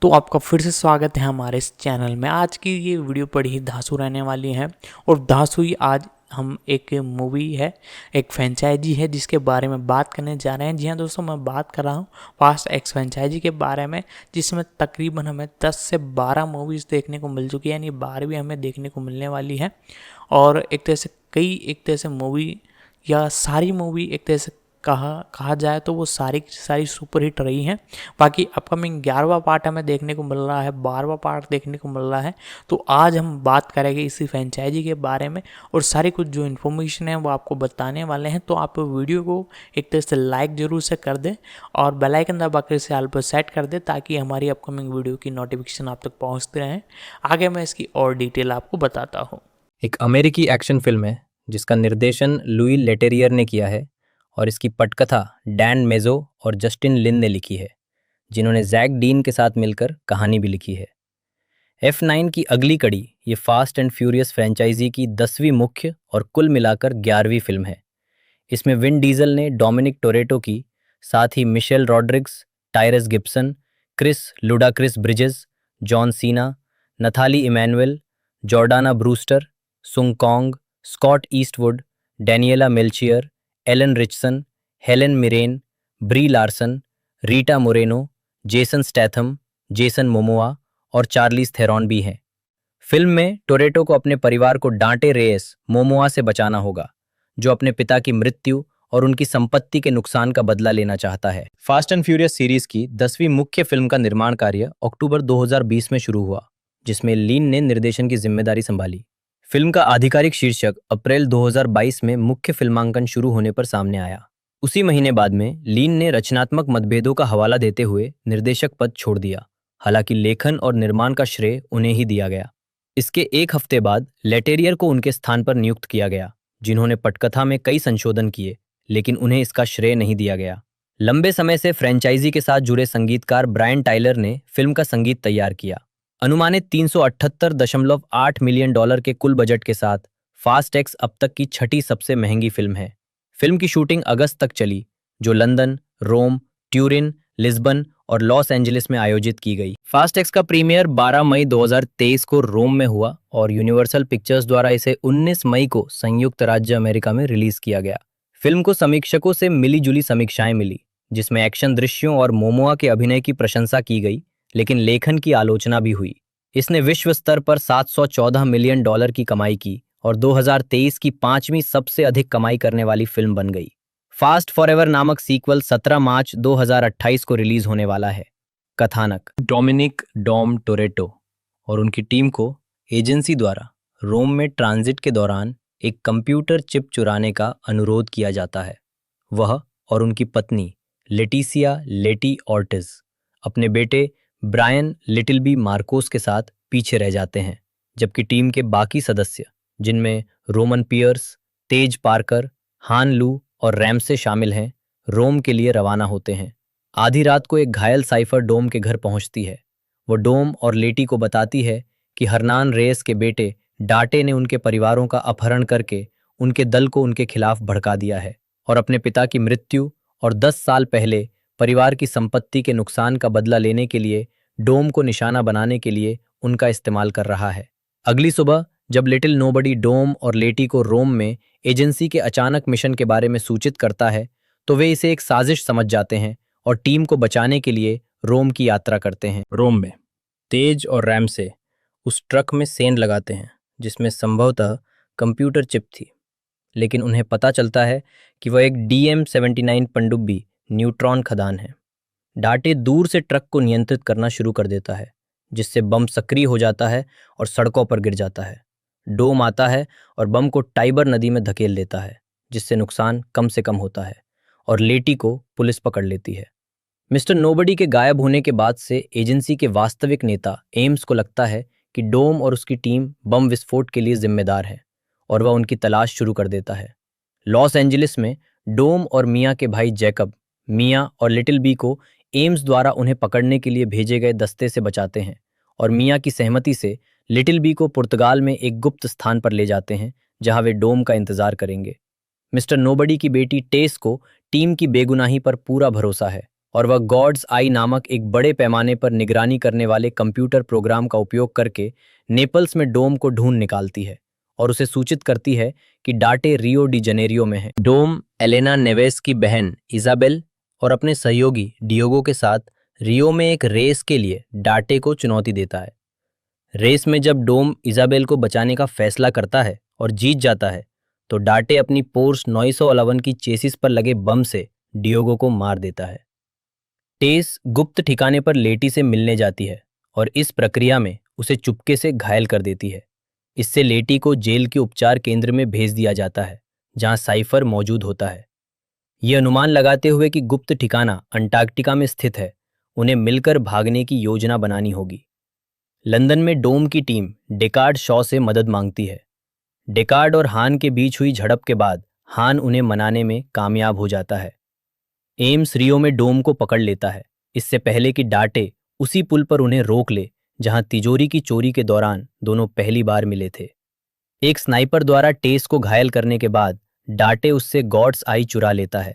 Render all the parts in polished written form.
तो आपका फिर से स्वागत है हमारे इस चैनल में। आज की ये वीडियो बड़ी ही धांसू रहने वाली है और धांसू ही आज हम एक मूवी है, एक फ्रेंचाइजी है जिसके बारे में बात करने जा रहे हैं। जी हाँ दोस्तों, मैं बात कर रहा हूँ फास्ट एक्स फ्रेंचाइजी के बारे में, जिसमें तकरीबन हमें 10 से 12 मूवीज़ देखने को मिल चुकी है, यानी 12वीं हमें देखने को मिलने वाली है। और एक तरह से मूवी या सारी मूवी एक तरह से कहा जाए तो वो सारी की सारी सुपर हिट रही हैं। बाकी अपकमिंग 11वां पार्ट हमें देखने को मिल रहा है, 12वां पार्ट देखने को मिल रहा है। तो आज हम बात करेंगे इसी फ्रेंचाइजी के बारे में और सारी कुछ जो इन्फॉर्मेशन है वो आपको बताने वाले हैं। तो आप वीडियो को एक तरह से लाइक जरूर से कर दें और बेल आइकन दबाकर इसे ऑल पर सेट कर दें ताकि हमारी अपकमिंग वीडियो की नोटिफिकेशन आप तक पहुंचते रहें। आगे मैं इसकी और डिटेल आपको बताता हूं। एक अमेरिकी एक्शन फिल्म है जिसका निर्देशन लुई लेटेरियर ने किया है और इसकी पटकथा डैन मेजो और जस्टिन लिन ने लिखी है, जिन्होंने जैक डीन के साथ मिलकर कहानी भी लिखी है। F9 की अगली कड़ी ये फास्ट एंड फ्यूरियस फ्रेंचाइजी की 10वीं मुख्य और कुल मिलाकर 11वीं फिल्म है। इसमें विन डीजल ने डोमिनिक टोरेटो की, साथ ही Michelle Rodriguez, Tyrese Gibson, Chris Bridges, John Cena, Nathalie Emmanuel, Jordana Brewster, Sung Kang, Scott Eastwood, Daniela Melchior, Alan Ritchson, Helen Mirren, Brie Larson, Rita Moreno, Jason Statham, Jason Momoa और Charlize Theron भी हैं। Film में Toretto को अपने परिवार को डांटे race Momoa से बचाना होगा, जो अपने पिता की मृत्यु और उनकी संपत्ति के नुकसान का बदला लेना चाहता है। फास्ट एंड फ्यूरियस सीरीज की 10वीं मुख्य फिल्म का निर्माण कार्य अक्टूबर 2020 में शुरू हुआ, जिसमें लीन ने निर्देशन की जिम्मेदारी संभाली। फिल्म का आधिकारिक शीर्षक अप्रैल 2022 में मुख्य फिल्मांकन शुरू होने पर सामने आया। उसी महीने बाद में लीन ने रचनात्मक मतभेदों का हवाला देते हुए निर्देशक पद छोड़ दिया, हालांकि लेखन और निर्माण का श्रेय उन्हें ही दिया गया। इसके एक हफ्ते बाद लेटेरियर को उनके स्थान पर नियुक्त किया गया, जिन्होंने पटकथा में कई संशोधन किए, लेकिन उन्हें इसका श्रेय नहीं दिया गया। लंबे समय से फ्रेंचाइजी के साथ जुड़े संगीतकार ब्रायन टाइलर ने फिल्म का संगीत तैयार किया। अनुमानित $378.8 मिलियन के कुल बजट के साथ फास्ट एक्स अब तक की छठी सबसे महंगी फिल्म है। फिल्म की शूटिंग अगस्त तक चली, जो लंदन, रोम, ट्यूरिन, लिस्बन और लॉस एंजलिस में आयोजित की गई। फास्ट एक्स का प्रीमियर 12 मई 2023 को रोम में हुआ और यूनिवर्सल पिक्चर्स द्वारा इसे 19 मई को संयुक्त राज्य अमेरिका में रिलीज किया गया। फिल्म को समीक्षकों से मिली-जुली समीक्षाएं मिली, जिसमें एक्शन दृश्यों और मोमोआ के अभिनय की प्रशंसा की गई, लेकिन लेखन की आलोचना भी हुई। इसने विश्व स्तर पर $714 मिलियन की कमाई की और 2023 की 5वीं सबसे अधिक कमाई करने वाली फिल्म बन गई। फास्ट फॉरएवर नामक सीक्वल 17 मार्च 2028 को रिलीज होने वाला है। कथानक डोमिनिक "डॉम" टोरेटो और उनकी टीम को एजेंसी द्वारा रोम में ट्रांजिट के दौरान एक कंप्यूटर चिप चुराने का अनुरोध किया जाता है। वह और उनकी पत्नी लेटिसिया "लेटी" ऑर्टिज अपने बेटे ब्रायन "लिटिल बी" मार्कोस के साथ पीछे रह जाते हैं, जबकि टीम के बाकी सदस्य, जिनमें रोमन पियर्स, तेज पार्कर, हान लू और रैमसे शामिल हैं, रोम के लिए रवाना होते हैं। आधी रात को एक घायल साइफर डोम के घर पहुंचती है। वो डोम और लेटी को बताती है कि हर्नान रेस के बेटे डाटे ने उनके परिवारों का अपहरण करके उनके दल को उनके खिलाफ भड़का दिया है और अपने पिता की मृत्यु और 10 साल पहले परिवार की संपत्ति के नुकसान का बदला लेने के लिए डोम को निशाना बनाने के लिए उनका इस्तेमाल कर रहा है। अगली सुबह जब लिटिल नोबडी डोम और लेटी को रोम में एजेंसी के अचानक मिशन के बारे में सूचित करता है, तो वे इसे एक साजिश समझ जाते हैं और टीम को बचाने के लिए रोम की यात्रा करते हैं। रोम में तेज और रैमसे उस ट्रक में सेंध लगाते हैं जिसमें संभवतः कंप्यूटर चिप थी, लेकिन उन्हें पता चलता है कि वह एक DM-79 पनडुब्बी न्यूट्रॉन खदान है। डाटे दूर से ट्रक को नियंत्रित करना शुरू कर देता है, जिससे बम सक्रिय हो जाता है और सड़कों पर गिर जाता है। डोम आता है और बम को टाइबर नदी में धकेल देता है, जिससे नुकसान कम से कम होता है और लेटी को पुलिस पकड़ लेती है। मिस्टर नोबडी के गायब होने के बाद से एजेंसी के वास्तविक नेता एम्स को लगता है कि डोम और उसकी टीम बम विस्फोट के लिए जिम्मेदार है और वह उनकी तलाश शुरू कर देता है। लॉस एंजलिस में डोम और मिया के भाई जैकब, मिया और लिटिल बी को एम्स द्वारा उन्हें पकड़ने के लिए भेजे गए दस्ते से बचाते हैं और मिया की सहमति से लिटिल बी को पुर्तगाल में एक गुप्त स्थान पर ले जाते हैं, जहां वे डोम का इंतजार करेंगे। मिस्टर नोबडी की बेटी टेस को टीम की बेगुनाही पर पूरा भरोसा है और वह गॉड्स आई नामक एक बड़े पैमाने पर निगरानी करने वाले कंप्यूटर प्रोग्राम का उपयोग करके नेपल्स में डोम को ढूंढ निकालती है और उसे सूचित करती है कि डाटे रियो डी जनेरियो में है। डोम एलेना नेवेस की बहन इजाबेल और अपने सहयोगी डियोगो के साथ रियो में एक रेस के लिए डाटे को चुनौती देता है। रेस में जब डोम इजाबेल को बचाने का फैसला करता है और जीत जाता है, तो डाटे अपनी पोर्स 911 की चेसिस पर लगे बम से डियोगो को मार देता है। टेस गुप्त ठिकाने पर लेटी से मिलने जाती है और इस प्रक्रिया में उसे चुपके से घायल कर देती है। इससे लेटी को जेल के उपचार केंद्र में भेज दिया जाता है, जहां साइफर मौजूद होता है। ये अनुमान लगाते हुए कि गुप्त ठिकाना अंटार्कटिका में स्थित है, उन्हें मिलकर भागने की योजना बनानी होगी। लंदन में डोम की टीम डेकार्ड शॉ से मदद मांगती है। डेकार्ड और हान के बीच हुई झड़प के बाद हान उन्हें मनाने में कामयाब हो जाता है। एम्स रियो में डोम को पकड़ लेता है, इससे पहले कि डाटे उसी पुल पर उन्हें रोक ले जहां तिजोरी की चोरी के दौरान दोनों पहली बार मिले थे। एक स्नाइपर द्वारा टेस को घायल करने के बाद डाटे उससे गॉड्स आई चुरा लेता है।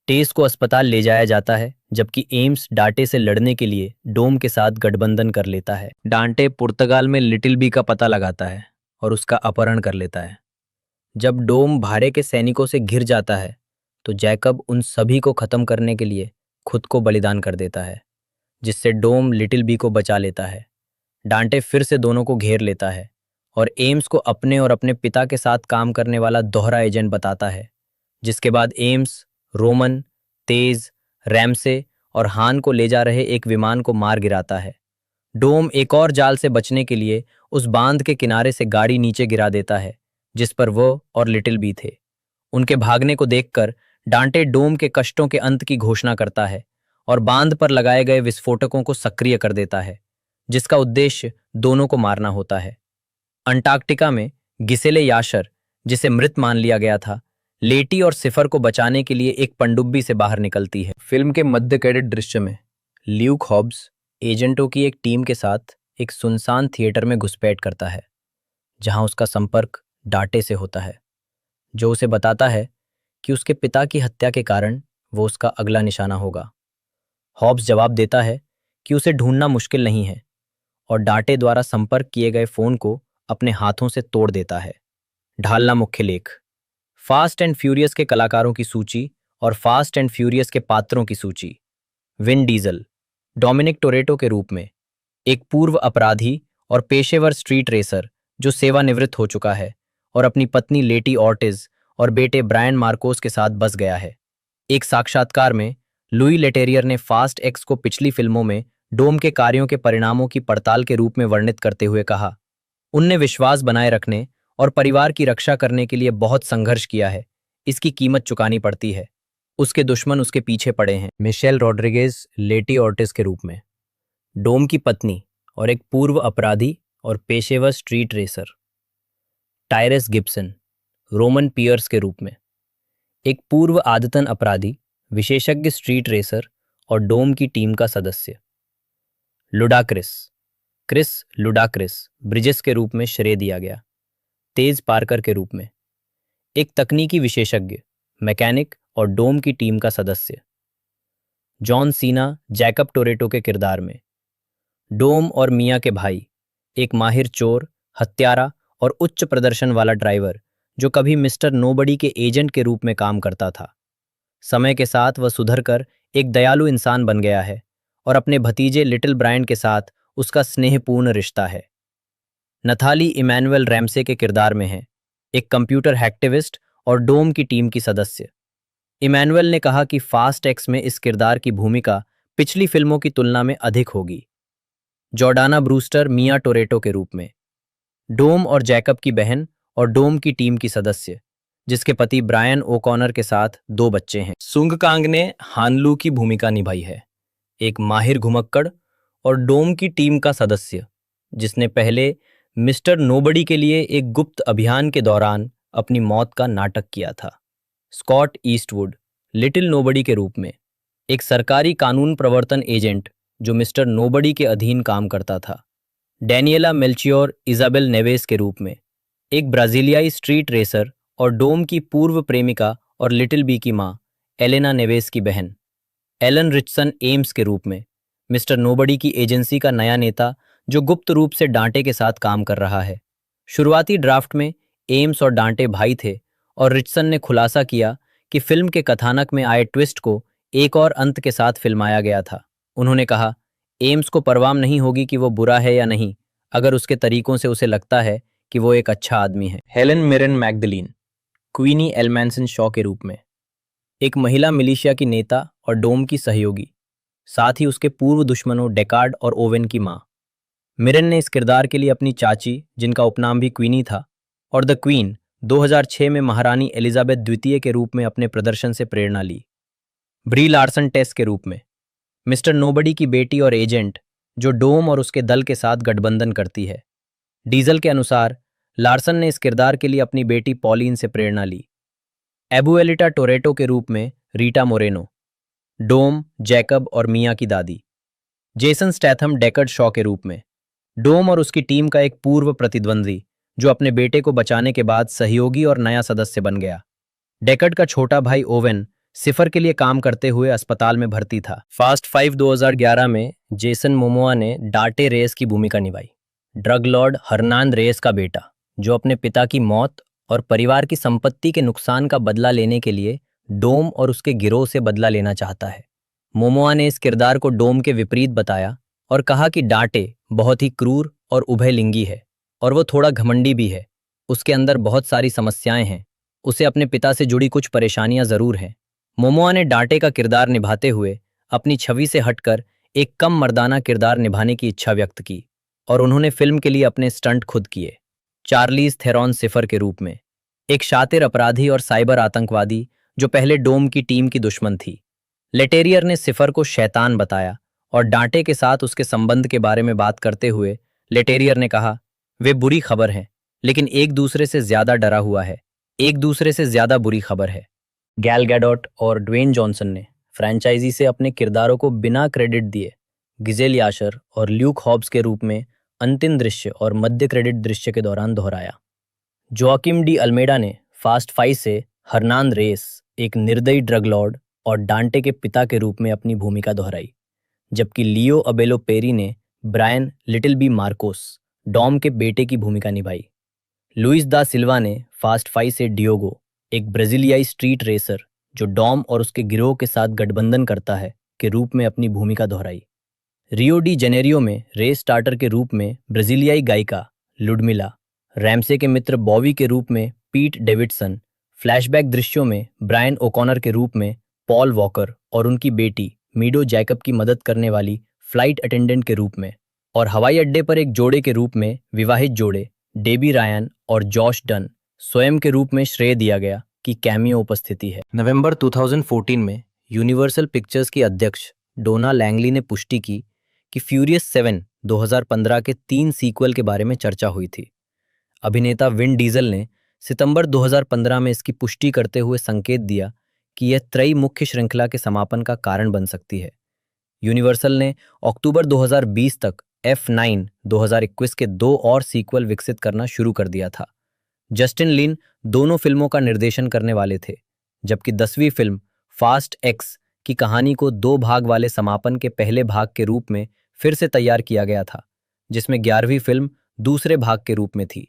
टेस को अस्पताल ले जाया जाता है, जबकि एम्स डाटे से लड़ने के लिए डोम के साथ गठबंधन कर लेता है। डांटे पुर्तगाल में लिटिल बी का पता लगाता है और उसका अपहरण कर लेता है। जब डोम भाड़े के सैनिकों से घिर जाता है तो जैकब उन सभी को खत्म करने के लिए खुद को बलिदान कर देता है, जिससे डोम लिटिल बी को बचा लेता है। डांटे फिर से दोनों को घेर लेता है और एम्स को अपने और अपने पिता के साथ काम करने वाला दोहरा एजेंट बताता है, जिसके बाद एम्स रोमन, तेज, रैमसे और हान को ले जा रहे एक विमान को मार गिराता है। डोम एक और जाल से बचने के लिए उस बांध के किनारे से गाड़ी नीचे गिरा देता है जिस पर वो और लिटिल बी थे। उनके भागने को देखकर डांटे डोम के कष्टों के अंत की घोषणा करता है और बांध पर लगाए गए विस्फोटकों को सक्रिय कर देता है, जिसका उद्देश्य दोनों को मारना होता है। अंटार्कटिका में गिसेले याशर, जिसे मृत मान लिया गया था, लेटी और सिफर को बचाने के लिए एक पनडुब्बी से बाहर निकलती है। फिल्म के मध्य क्रेडिट दृश्य में ल्यूक हॉब्स एजेंटों की एक टीम के साथ एक सुनसान थिएटर में घुसपैठ करता है, जहां उसका संपर्क डाटे से होता है, जो उसे बताता है कि उसके पिता की हत्या के कारण वो उसका अगला निशाना होगा। हॉब्स जवाब देता है कि उसे ढूंढना मुश्किल नहीं है और डाटे द्वारा संपर्क किए गए फोन को अपने हाथों से तोड़ देता है। ढालना मुख्य लेख। फास्ट एंड फ्यूरियस के कलाकारों की सूची और फास्ट एंड फ्यूरियस के पात्रों की सूची। विन डीजल डोमिनिक टोरेटो के रूप में एक पूर्व अपराधी और पेशेवर स्ट्रीट रेसर जो सेवानिवृत्त हो चुका है और अपनी पत्नी लेटी ऑर्टिज और बेटे ब्रायन मार्कोस के साथ बस गया है। एक साक्षात्कार में लुई लेटेरियर ने फास्ट एक्स को पिछली फिल्मों में डोम के कार्यों के परिणामों की पड़ताल के रूप में वर्णित करते हुए कहा, उनने विश्वास बनाए रखने और परिवार की रक्षा करने के लिए बहुत संघर्ष किया है। इसकी कीमत चुकानी पड़ती है। उसके दुश्मन उसके पीछे पड़े हैं। मिशेल रॉड्रिगेज लेटी ऑर्टिज के रूप में डोम की पत्नी और एक पूर्व अपराधी और पेशेवर street racer. Tyrese Gibson Roman Pearce के रूप में एक पूर्व आदतन अपराधी, विशेषज्ञ स्ट्रीट रेसर और डोम की टीम का सदस्य। लुडाक्रिस क्रिस लुडाक्रिस ब्रिजेस के रूप में श्रेय दिया गया। तेज पार्कर के रूप में एक तकनीकी विशेषज्ञ, मैकेनिक और डोम की टीम का सदस्य। जॉन सीना जैकब टोरेटो के किरदार में डोम और मिया के भाई, एक माहिर चोर, हत्यारा और उच्च प्रदर्शन वाला ड्राइवर जो कभी मिस्टर नोबडी के एजेंट के रूप में काम करता था। समय के साथ वह सुधरकर एक दयालु इंसान बन गया है और अपने भतीजे लिटिल ब्रायन के साथ उसका स्नेहपूर्ण रिश्ता है। नथाली इमैनुअल रैमसे के किरदार में है, एक कंप्यूटर हैक्टिविस्ट और डोम की टीम की सदस्य। इमैनुअल ने कहा कि फास्ट एक्स में इस किरदार की भूमिका पिछली फिल्मों की तुलना में अधिक होगी। जॉर्डाना ब्रूस्टर मिया टोरेटो के रूप में डोम और जैकब की बहन और डोम की टीम की सदस्य, जिसके पति ब्रायन ओकॉनर के साथ 2 बच्चे हैं। सुंग कांग ने हानलू की भूमिका निभाई है, एक माहिर घुमक्कड़ और डोम की टीम का सदस्य, जिसने पहले मिस्टर नोबडी के लिए एक गुप्त अभियान के दौरान अपनी मौत का नाटक किया था। स्कॉट ईस्टवुड लिटिल नोबडी के रूप में एक सरकारी कानून प्रवर्तन एजेंट जो मिस्टर नोबडी के अधीन काम करता था। डैनियला मेल्चियोर इजाबेल नेवेस के रूप में एक ब्राजीलियाई स्ट्रीट रेसर और डोम की पूर्व प्रेमिका और लिटिल बी की मां एलेना नेवेस की बहन। एलन रिचसन एम्स के रूप में मिस्टर नोबडी की एजेंसी का नया नेता जो गुप्त रूप से डांटे के साथ काम कर रहा है। शुरुआती ड्राफ्ट में एम्स और डांटे भाई थे और रिचसन ने खुलासा किया कि फिल्म के कथानक में आए ट्विस्ट को एक और अंत के साथ फिल्माया गया था। उन्होंने कहा, एम्स को परवाह नहीं होगी कि वो बुरा है या नहीं, अगर उसके तरीकों से उसे लगता है कि वो एक अच्छा आदमी है। हेलन मिरन मैग्दलीन क्वीनी एलमैनसन शॉ के रूप में एक महिला मिलिशिया की नेता और डोम की सहयोगी, साथ ही उसके पूर्व दुश्मनों डेकार्ड और ओवेन की मां। मिरन ने इस किरदार के लिए अपनी चाची, जिनका उपनाम भी क्वीनी था, और द क्वीन 2006 में महारानी एलिजाबेथ द्वितीय के रूप में अपने प्रदर्शन से प्रेरणा ली। ब्री लार्सन टेस के रूप में मिस्टर नोबडी की बेटी और एजेंट, जो डोम और उसके दल के साथ गठबंधन करती है। डीजल के अनुसार लार्सन ने इस किरदार के लिए अपनी बेटी पॉलिन से प्रेरणा ली। एबुएलिटा टोरेटो के रूप में रीटा मोरेनो, डोम, जैकब और मिया की दादी। जेसन स्टैथम डेकर्ड शॉ के रूप में डोम और उसकी टीम का एक पूर्व प्रतिद्वंदी, जो अपने बेटे को बचाने के बाद सहयोगी और नया सदस्य बन गया। डेकर्ड का छोटा भाई ओवेन सिफर के लिए काम करते हुए अस्पताल में भर्ती था। फास्ट 5 2011 में जेसन मोमोआ ने डाटे रेस की भूमिका निभाई, ड्रग लॉर्ड हर्नांड रेस का बेटा, जो अपने पिता की मौत और परिवार की संपत्ति के नुकसान का बदला लेने के लिए डोम और उसके गिरोह से बदला लेना चाहता है। मोमोआ ने इस किरदार को डोम के विपरीत बताया और कहा कि डाटे बहुत ही क्रूर और उभयलिंगी है और वो थोड़ा घमंडी भी है। उसके अंदर बहुत सारी समस्याएं हैं, उसे अपने पिता से जुड़ी कुछ परेशानियां जरूर हैं। मोमोआ ने डाटे का किरदार निभाते हुए अपनी छवि से हटकर एक कम मर्दाना किरदार निभाने की इच्छा व्यक्त की और उन्होंने फिल्म के लिए अपने स्टंट खुद किए। चार्लीज थेरॉन सिफर के रूप में एक शातिर अपराधी और साइबर आतंकवादी, जो पहले डोम की टीम की दुश्मन थी। लेटेरियर ने सिफर को शैतान बताया और डांटे के साथ उसके संबंध के बारे में बात करते हुए लेटेरियर ने कहा, वे बुरी खबर हैं, लेकिन एक दूसरे से ज्यादा डरा हुआ है, एक दूसरे से ज्यादा बुरी खबर है। गैल गैडोट और ड्वेन जॉनसन ने फ्रेंचाइजी से अपने किरदारों को बिना क्रेडिट दिए गिजेल याशर और ल्यूक हॉब्स के रूप में अंतिम दृश्य और मध्य क्रेडिट दृश्य के दौरान दोहराया। जोआकिम डी अल्मेडा ने फास्ट 5 से हर्नांड रेस, एक निर्दयी ड्रग लॉर्ड और डांटे के पिता के रूप में अपनी भूमिका दोहराई, जबकि लियो अबेलो पेरी ने Brian Little B Marcos, Dom के बेटे की भूमिका निभाई। लुइस दा सिल्वा ने फास्ट 5 से डियोगो, एक ब्राजीलियाई स्ट्रीट रेसर जो डॉम और उसके गिरोह के साथ गठबंधन करता है, के रूप में अपनी भूमिका दोहराई। रियो डी जेनेरियो में रेस स्टार्टर के रूप में ब्राजीलियाई गायिका लुडमिला, रैमसे के मित्र बॉवी के रूप में पीट डेविडसन, फ्लैशबैक दृश्यों में ब्रायन ओकॉनर के रूप में पॉल वॉकर और उनकी बेटी मीडो जैकब की मदद करने वाली फ्लाइट अटेंडेंट के रूप में, और हवाई अड्डे पर एक जोड़े के रूप में विवाहित जोड़े डेबी रायन और जॉश डन स्वयं के रूप में श्रेय दिया गया कि कैमियो उपस्थिति है। नवंबर 2014 में यूनिवर्सल पिक्चर्स की अध्यक्ष डोना लैंगली ने पुष्टि की कि फ्यूरियस 7 2015 के 3 सीक्वल के बारे में चर्चा हुई थी। अभिनेता विन डीजल ने सितंबर 2015 में इसकी पुष्टि करते हुए संकेत दिया कि यह त्रयी मुख्य श्रृंखला के समापन का कारण बन सकती है। यूनिवर्सल ने अक्टूबर 2020 तक F9 2021 के 2 और सीक्वल विकसित करना शुरू कर दिया था। जस्टिन लिन दोनों फिल्मों का निर्देशन करने वाले थे, जबकि 10वीं फिल्म फास्ट एक्स की कहानी को 2 भाग वाले समापन के पहले भाग के रूप में फिर से तैयार किया गया था, जिसमें 11वीं फिल्म दूसरे भाग के रूप में थी।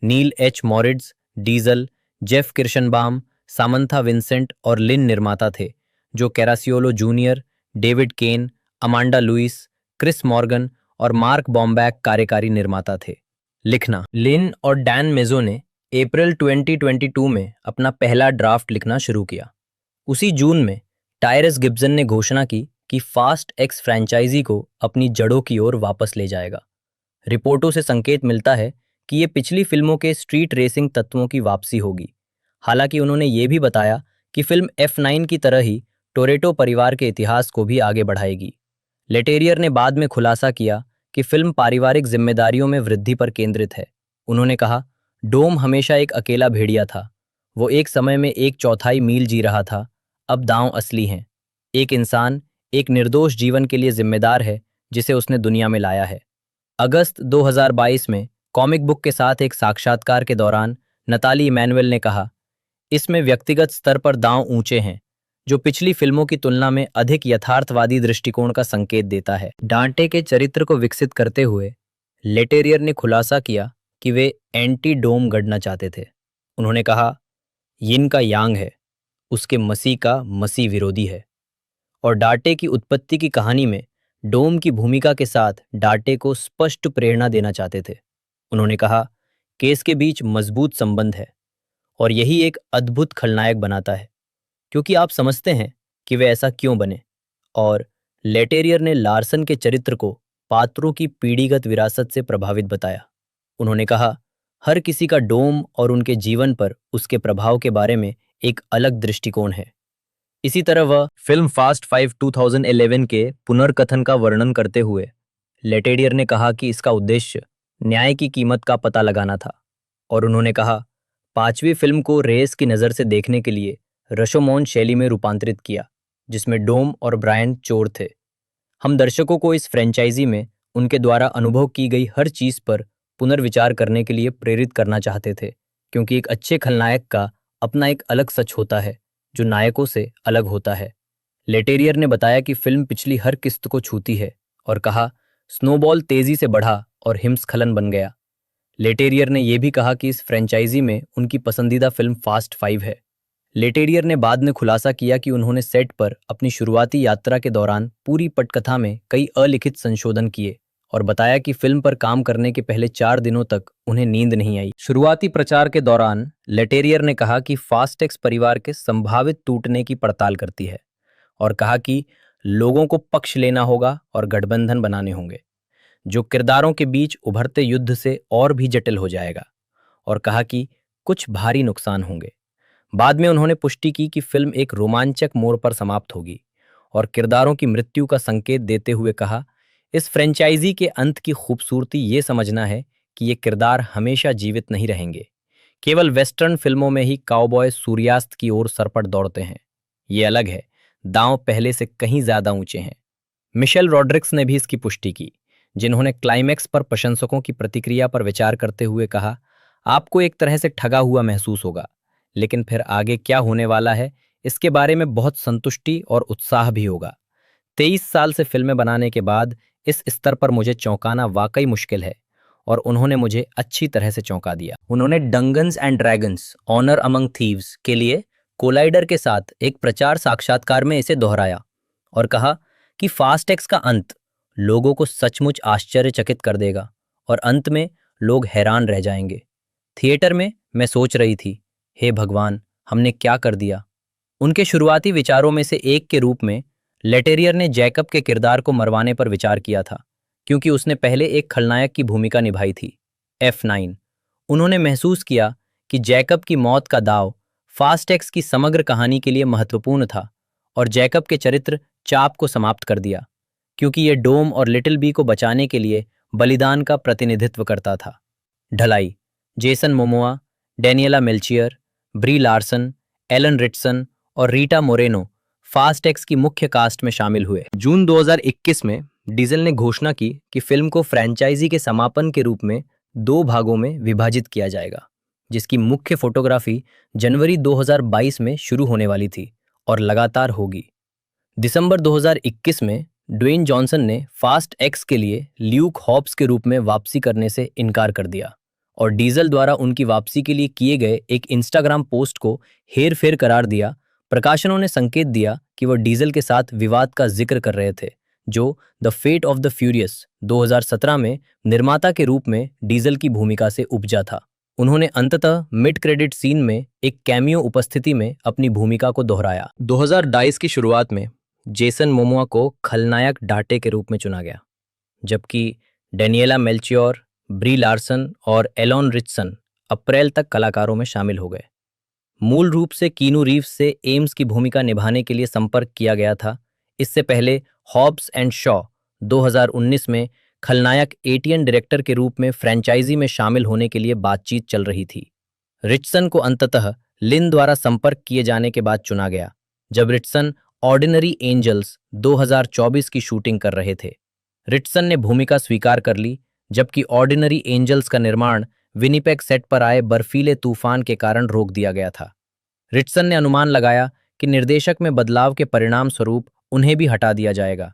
Neal H Moritz, Diesel, Jeff Kirschenbaum, Samantha Vincent और लिन निर्माता थे, जो Caracciolo Junior, David Cain, Amanda Lewis, Chris Morgan और मार्क बॉम्बैक कार्यकारी निर्माता थे। लिखना, लिन और डैन मेजो ने अप्रैल 2022 में अपना पहला ड्राफ्ट लिखना शुरू किया। उसी जून में टायरस गिब्सन ने घोषणा की कि फास्ट एक्स फ्रेंचाइजी को अपनी जड़ों की ओर वापस ले जाएगा। रिपोर्टों से संकेत मिलता है कि ये पिछली फिल्मों के स्ट्रीट रेसिंग तत्वों की वापसी होगी। हालांकि उन्होंने ये भी बताया कि फिल्म F9 की तरह ही टोरेटो परिवार के इतिहास को भी आगे बढ़ाएगी। लेटेरियर ने बाद में खुलासा किया कि फिल्म पारिवारिक जिम्मेदारियों में वृद्धि पर केंद्रित है। उन्होंने कहा, डोम हमेशा एक अकेला भेड़िया था। वो एक समय में 1/4 मील जी रहा था, अब दांव असली हैं। एक इंसान एक निर्दोष जीवन के लिए जिम्मेदार है जिसे उसने दुनिया में लाया है। अगस्त 2022 में कॉमिक बुक के साथ एक साक्षात्कार के दौरान नताली इमैनुएल ने कहा, इसमें व्यक्तिगत स्तर पर दांव ऊंचे हैं, जो पिछली फिल्मों की तुलना में अधिक यथार्थवादी दृष्टिकोण का संकेत देता है। डांटे के चरित्र को विकसित करते हुए लेटेरियर ने खुलासा किया कि वे एंटी डोम गढ़ना चाहते थे। उन्होंने कहा, यिन का यांग है, उसके मसीह का मसीह विरोधी है, और डाटे की उत्पत्ति की कहानी में डोम की भूमिका के साथ डाटे को स्पष्ट प्रेरणा देना चाहते थे। उन्होंने कहा, केस के बीच मजबूत संबंध है और यही एक अद्भुत खलनायक बनाता है, क्योंकि आप समझते हैं कि वे ऐसा क्यों बने। और लेटेरियर ने लार्सन के चरित्र को पात्रों की पीढ़ीगत विरासत से प्रभावित बताया। उन्होंने कहा, हर किसी का डोम और उनके जीवन पर उसके प्रभाव के बारे में एक अलग दृष्टिकोण है। इसी तरह वह फिल्म फास्ट 5 2011 के पुनर्कथन का वर्णन करते हुए लेटेरियर ने कहा कि इसका उद्देश्य न्याय की कीमत का पता लगाना था। और उन्होंने कहा, पांचवी फिल्म को रेस की नज़र से देखने के लिए रशोमोन शैली में रूपांतरित किया, जिसमें डोम और ब्रायन चोर थे। हम दर्शकों को इस फ्रेंचाइजी में उनके द्वारा अनुभव की गई हर चीज़ पर पुनर्विचार करने के लिए प्रेरित करना चाहते थे, क्योंकि एक अच्छे खलनायक का अपना एक अलग सच होता है जो नायकों से अलग होता है। लेटेरियर ने बताया कि फिल्म पिछली हर किस्त को छूती है और कहा, स्नोबॉल तेजी से बढ़ा और हिमस्खलन बन गया। लेटेरियर ने यह भी कहा कि इस फ्रेंचाइजी में उनकी पसंदीदा फिल्म फास्ट 5 है। लेटेरियर ने बाद में खुलासा किया कि उन्होंने सेट पर अपनी शुरुआती यात्रा के दौरान पूरी पटकथा में कई अलिखित संशोधन किए और बताया कि फिल्म पर काम करने के पहले 4 दिनों तक उन्हें नींद नहीं आई। शुरुआती प्रचार के दौरान लेटेरियर ने कहा कि फास्ट एक्स परिवार के संभावित टूटने की पड़ताल करती है और कहा कि लोगों को पक्ष लेना होगा और गठबंधन बनाने होंगे, जो किरदारों के बीच उभरते युद्ध से और भी जटिल हो जाएगा, और कहा कि कुछ भारी नुकसान होंगे। बाद में उन्होंने पुष्टि की कि फिल्म एक रोमांचक मोड़ पर समाप्त होगी और किरदारों की मृत्यु का संकेत देते हुए कहा, इस फ्रेंचाइजी के अंत की खूबसूरती ये समझना है कि ये किरदार हमेशा जीवित नहीं रहेंगे। केवल वेस्टर्न फिल्मों में ही काउबॉय सूर्यास्त की ओर सरपट दौड़ते हैं। ये अलग है, दांव पहले से कहीं ज्यादा ऊंचे हैं। मिशेल रॉड्रिक्स ने भी इसकी पुष्टि की, जिन्होंने क्लाइमैक्स पर प्रशंसकों की प्रतिक्रिया पर विचार करते हुए कहा, आपको एक तरह से ठगा हुआ महसूस होगा, लेकिन फिर आगे क्या होने वाला है इसके बारे में बहुत संतुष्टि और उत्साह भी होगा। 23 साल से फिल्में बनाने के बाद इस स्तर पर मुझे चौंकाना वाकई मुश्किल है और उन्होंने मुझे अच्छी तरह से चौंका दिया। उन्होंने Dungeons and Dragons Honor Among Thieves के लिए कोलाइडर के साथ एक प्रचार साक्षात्कार में इसे दोहराया और कहा कि फास्ट एक्स का अंत लोगों को सचमुच आश्चर्यचकित कर देगा और अंत में लोग हैरान रह जाएंगे। थिएटर में मैं सोच रही थी, हे भगवान, हमने क्या कर दिया। उनके शुरुआती विचारों में से एक के रूप में लेटेरियर ने जैकब के किरदार को मरवाने पर विचार किया था, क्योंकि उसने पहले एक खलनायक की भूमिका निभाई थी। F9। उन्होंने महसूस किया कि जैकब की मौत का दाव फास्ट एक्स की समग्र कहानी के लिए महत्वपूर्ण था और जैकब के चरित्र चाप को समाप्त कर दिया, क्योंकि यह डोम और लिटिल बी को बचाने के लिए बलिदान का प्रतिनिधित्व करता था। ढलाई: Jason Momoa, Daniela Melchior, Brie Larson, Alan Ritchson और रीटा मोरेनो फास्ट एक्स की मुख्य कास्ट में शामिल हुए। जून 2021 में डीजल ने घोषणा की कि फिल्म को फ्रेंचाइजी के समापन के रूप में 2 भागों में विभाजित किया जाएगा, जिसकी मुख्य फोटोग्राफी जनवरी 2022 में शुरू होने वाली थी और लगातार होगी। दिसंबर 2021 में ड्वेन जॉनसन ने फास्ट एक्स के लिए ल्यूक हॉब्स के रूप में वापसी करने से इनकार कर दिया और डीजल द्वारा उनकी वापसी के लिए किए गए एक इंस्टाग्राम पोस्ट को हेरफेर करार दिया। प्रकाशनों ने संकेत दिया कि वह डीजल के साथ विवाद का जिक्र कर रहे थे, जो The Fate of the Furious 2017 में निर्माता के रूप में डीजल की भूमिका से उपजा था। उन्होंने अंततः मिड क्रेडिट सीन में एक कैमियो उपस्थिति में अपनी भूमिका को दोहराया। 2022 की शुरुआत में जेसन मोमोआ को खलनायक डाटे के रूप में चुना गया, जबकि डेनियला मेल्चियोर, ब्री लार्सन और एलोन रिचसन अप्रैल तक कलाकारों में शामिल हो गए। मूल रूप से कीनू रीव्स से एम्स की भूमिका निभाने के लिए संपर्क किया गया था। इससे पहले हॉब्स एंड शॉ 2019 में खलनायक एटियन डायरेक्टर के रूप में फ्रेंचाइजी में शामिल होने के लिए बातचीत चल रही थी। रिचसन को अंततः लिन द्वारा संपर्क किए जाने के बाद चुना गया, जब रिचसन ऑर्डिनरी एंजल्स 2024 की शूटिंग कर रहे थे। रिचसन ने भूमिका स्वीकार कर ली, जबकि ऑर्डिनरी एंजल्स का निर्माण विनिपेग सेट पर आए बर्फीले तूफान के कारण रोक दिया गया था। रिचसन ने अनुमान लगाया कि निर्देशक में बदलाव के परिणाम स्वरूप उन्हें भी हटा दिया जाएगा,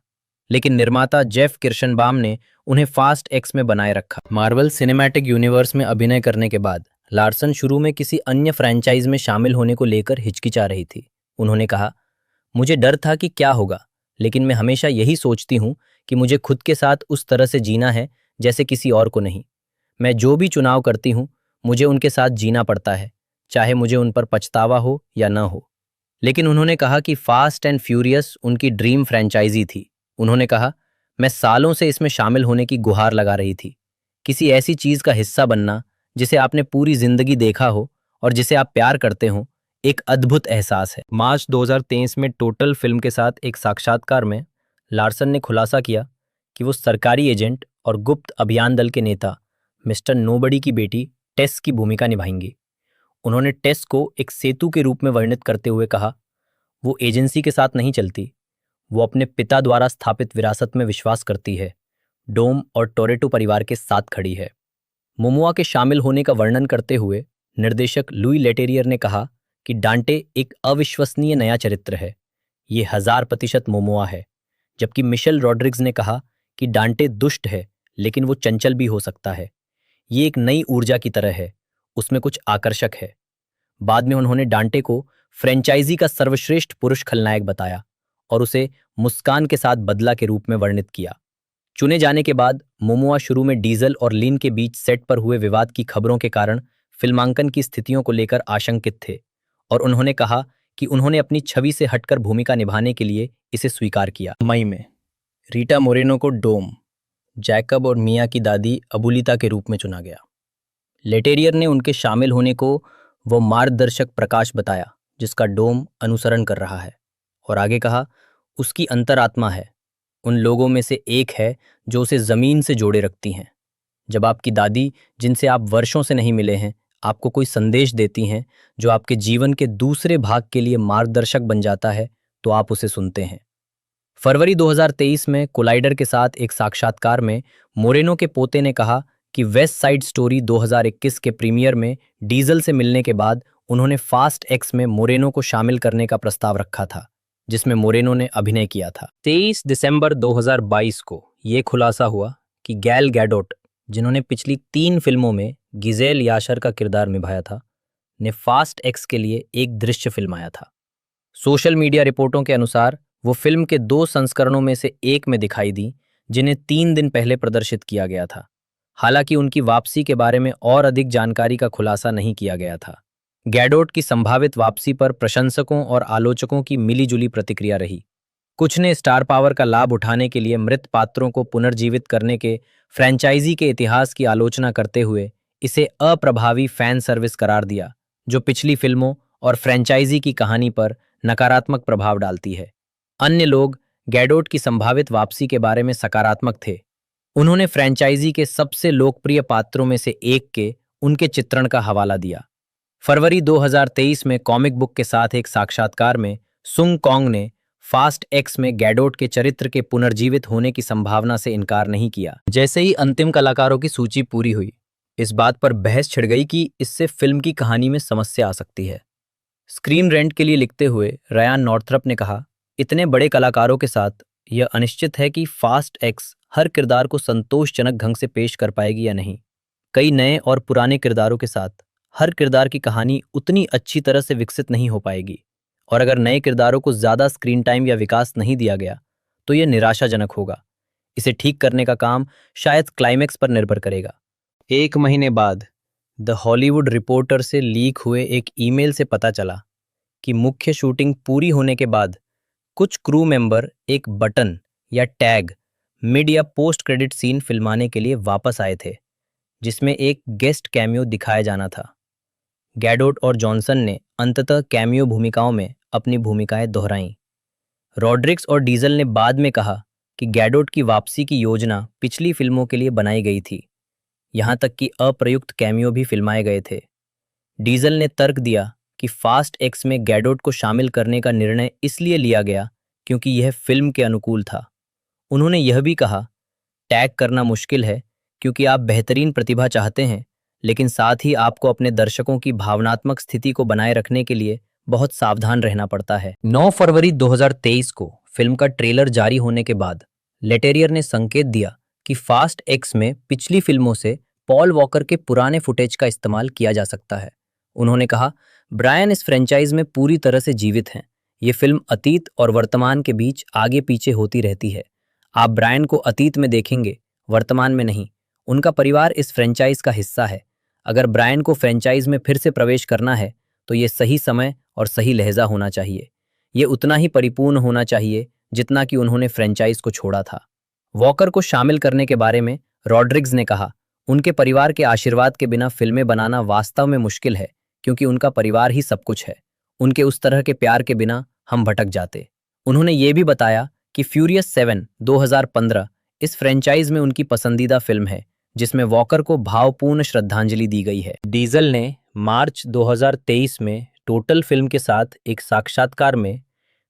लेकिन निर्माता जेफ किर्शनबाम ने उन्हें फास्ट एक्स में बनाए रखा। मार्वल सिनेमैटिक यूनिवर्स में अभिनय करने के बाद लार्सन शुरू में किसी अन्य फ्रेंचाइज में शामिल होने को लेकर हिचकिचा रही थी। उन्होंने कहा, मुझे डर था कि क्या होगा, लेकिन मैं हमेशा यही सोचती हूँ कि मुझे खुद के साथ उस तरह से जीना है जैसे किसी और को नहीं। मैं जो भी चुनाव करती हूँ, मुझे उनके साथ जीना पड़ता है, चाहे मुझे उन पर पछतावा हो या न हो। लेकिन उन्होंने कहा कि फास्ट एंड फ्यूरियस उनकी ड्रीम फ्रेंचाइजी थी। उन्होंने कहा, मैं सालों से इसमें शामिल होने की गुहार लगा रही थी। किसी ऐसी चीज का हिस्सा बनना जिसे आपने पूरी जिंदगी देखा हो और जिसे आप प्यार करते हो, एक अद्भुत एहसास है। मार्च 2023 में टोटल फिल्म के साथ एक साक्षात्कार में लार्सन ने खुलासा किया कि वो सरकारी एजेंट और गुप्त अभियान दल के नेता मिस्टर नोबडी की बेटी टेस की भूमिका निभाएंगी। उन्होंने टेस को एक सेतु के रूप में वर्णित करते हुए कहा, वो एजेंसी के साथ नहीं चलती, वो अपने पिता द्वारा स्थापित विरासत में विश्वास करती है, डोम और टोरेटो परिवार के साथ खड़ी है। मोमोआ के शामिल होने का वर्णन करते हुए निर्देशक लुई लेटेरियर ने कहा कि डांटे एक अविश्वसनीय नया चरित्र है, ये 1000% मोमोआ है। जबकि मिशेल रॉड्रिग्स ने कहा कि डांटे दुष्ट है, लेकिन वो चंचल भी हो सकता है। ये एक नई ऊर्जा की तरह है, उसमें कुछ आकर्षक है। बाद में उन्होंने डांटे को फ्रेंचाइजी का सर्वश्रेष्ठ पुरुष खलनायक बताया और उसे मुस्कान के साथ बदला के रूप में वर्णित किया। चुने जाने के बाद मोमोआ शुरू में डीजल और लिन के बीच सेट पर हुए विवाद की खबरों के कारण फिल्मांकन की स्थितियों को लेकर आशंकित थे और उन्होंने कहा कि उन्होंने अपनी छवि से हटकर भूमिका निभाने के लिए इसे स्वीकार किया। मई में रीटा मोरेनो को डोम, जैकब और मिया की दादी अबुलिता के रूप में चुना गया। लेटेरियर ने उनके शामिल होने को वो मार्गदर्शक प्रकाश बताया जिसका डोम अनुसरण कर रहा है, और आगे कहा, उसकी अंतरात्मा है, उन लोगों में से एक है जो उसे जमीन से जोड़े रखती हैं। जब आपकी दादी, जिनसे आप वर्षों से नहीं मिले हैं, आपको कोई संदेश देती हैं जो आपके जीवन के दूसरे भाग के लिए मार्गदर्शक बन जाता है, तो आप उसे सुनते हैं। फरवरी 2023 में कोलाइडर के साथ एक साक्षात्कार में मोरेनो के पोते ने कहा कि वेस्ट साइड स्टोरी 2021 के प्रीमियर में डीजल से मिलने के बाद उन्होंने फास्ट एक्स में मोरेनो को शामिल करने का प्रस्ताव रखा था, जिसमें मोरेनो ने अभिनय किया था। 23 दिसंबर 2022 को ये खुलासा हुआ कि गैल गैडोट, जिन्होंने पिछली 3 फिल्मों में गिजेल याशर का किरदार निभाया था, ने फास्ट एक्स के लिए एक दृश्य फिल्माया था। सोशल मीडिया रिपोर्टों के अनुसार वो फिल्म के 2 संस्करणों में से एक में दिखाई दी, जिन्हें 3 दिन पहले प्रदर्शित किया गया था। हालांकि उनकी वापसी के बारे में और अधिक जानकारी का खुलासा नहीं किया गया था। गैडोट की संभावित वापसी पर प्रशंसकों और आलोचकों की मिलीजुली प्रतिक्रिया रही। कुछ ने स्टार पावर का लाभ उठाने के लिए मृत पात्रों को पुनर्जीवित करने के फ्रेंचाइजी के इतिहास की आलोचना करते हुए इसे अप्रभावी फैन सर्विस करार दिया, जो पिछली फिल्मों और फ्रेंचाइजी की कहानी पर नकारात्मक प्रभाव डालती है। अन्य लोग गैडोट की संभावित वापसी के बारे में सकारात्मक थे। उन्होंने फ्रेंचाइजी के सबसे लोकप्रिय पात्रों में से एक के उनके चित्रण का हवाला दिया। फरवरी 2023 में कॉमिक बुक के साथ एक साक्षात्कार में सुंग कॉन्ग ने फास्ट एक्स में गैडोट के चरित्र के पुनर्जीवित होने की संभावना से इनकार नहीं किया। जैसे ही अंतिम कलाकारों की सूची पूरी हुई, इस बात पर बहस छिड़ गई कि इससे फिल्म की कहानी में समस्या आ सकती है। स्क्रीन रेंट के लिए लिखते हुए रयान नॉर्थरप ने कहा, इतने बड़े कलाकारों के साथ यह अनिश्चित है कि फास्ट एक्स हर किरदार को संतोषजनक ढंग से पेश कर पाएगी या नहीं। कई नए और पुराने किरदारों के साथ हर किरदार की कहानी उतनी अच्छी तरह से विकसित नहीं हो पाएगी, और अगर नए किरदारों को ज़्यादा स्क्रीन टाइम या विकास नहीं दिया गया तो यह निराशाजनक होगा। इसे ठीक करने का काम शायद क्लाइमैक्स पर निर्भर करेगा। 1 महीने बाद द हॉलीवुड रिपोर्टर से लीक हुए एक ईमेल से पता चला कि मुख्य शूटिंग पूरी होने के बाद कुछ क्रू मेंबर एक बटन या टैग मिड या पोस्ट क्रेडिट सीन फिल्माने के लिए वापस आए थे, जिसमें एक गेस्ट कैमियो दिखाया जाना था। गैडोट और जॉनसन ने अंततः कैमियो भूमिकाओं में अपनी भूमिकाएं दोहराईं। रॉड्रिक्स और डीजल ने बाद में कहा कि गैडोट की वापसी की योजना पिछली फिल्मों के लिए बनाई गई थी, यहाँ तक कि अप्रयुक्त कैमियो भी फिल्माए गए थे। डीजल ने तर्क दिया कि फास्ट एक्स में गैडोट को शामिल करने का निर्णय इसलिए लिया गया क्योंकि यह फिल्म के अनुकूल था। उन्होंने यह भी कहा, टैग करना मुश्किल है क्योंकि आप बेहतरीन प्रतिभा चाहते हैं, लेकिन साथ ही आपको अपने दर्शकों की भावनात्मक स्थिति को बनाए रखने के लिए बहुत सावधान रहना पड़ता है। 9 फरवरी 2023 को फिल्म का ट्रेलर जारी होने के बाद लेटेरियर ने संकेत दिया कि फास्ट एक्स में पिछली फिल्मों से पॉल वॉकर के पुराने फुटेज का इस्तेमाल किया जा सकता है। उन्होंने कहा, ब्रायन इस फ्रेंचाइज में पूरी तरह से जीवित हैं। ये फिल्म अतीत और वर्तमान के बीच आगे पीछे होती रहती है। आप ब्रायन को अतीत में देखेंगे, वर्तमान में नहीं। उनका परिवार इस फ्रेंचाइज का हिस्सा है। अगर ब्रायन को फ्रेंचाइज में फिर से प्रवेश करना है तो ये सही समय और सही लहजा होना चाहिए। ये उतना ही परिपूर्ण होना चाहिए जितना कि उन्होंने फ्रेंचाइज को छोड़ा था। वॉकर को शामिल करने के बारे में रॉड्रिग्स ने कहा, उनके परिवार के आशीर्वाद के बिना फिल्में बनाना वास्तव में मुश्किल है, क्योंकि उनका परिवार ही सब कुछ है। उनके उस तरह के प्यार के बिना हम भटक जाते। उन्होंने ये भी बताया कि फ्यूरियस 7 2015 इस फ्रेंचाइज में उनकी पसंदीदा फिल्म है, जिसमें वॉकर को भावपूर्ण श्रद्धांजलि दी गई है। डीजल ने मार्च 2023 में टोटल फिल्म के साथ एक साक्षात्कार में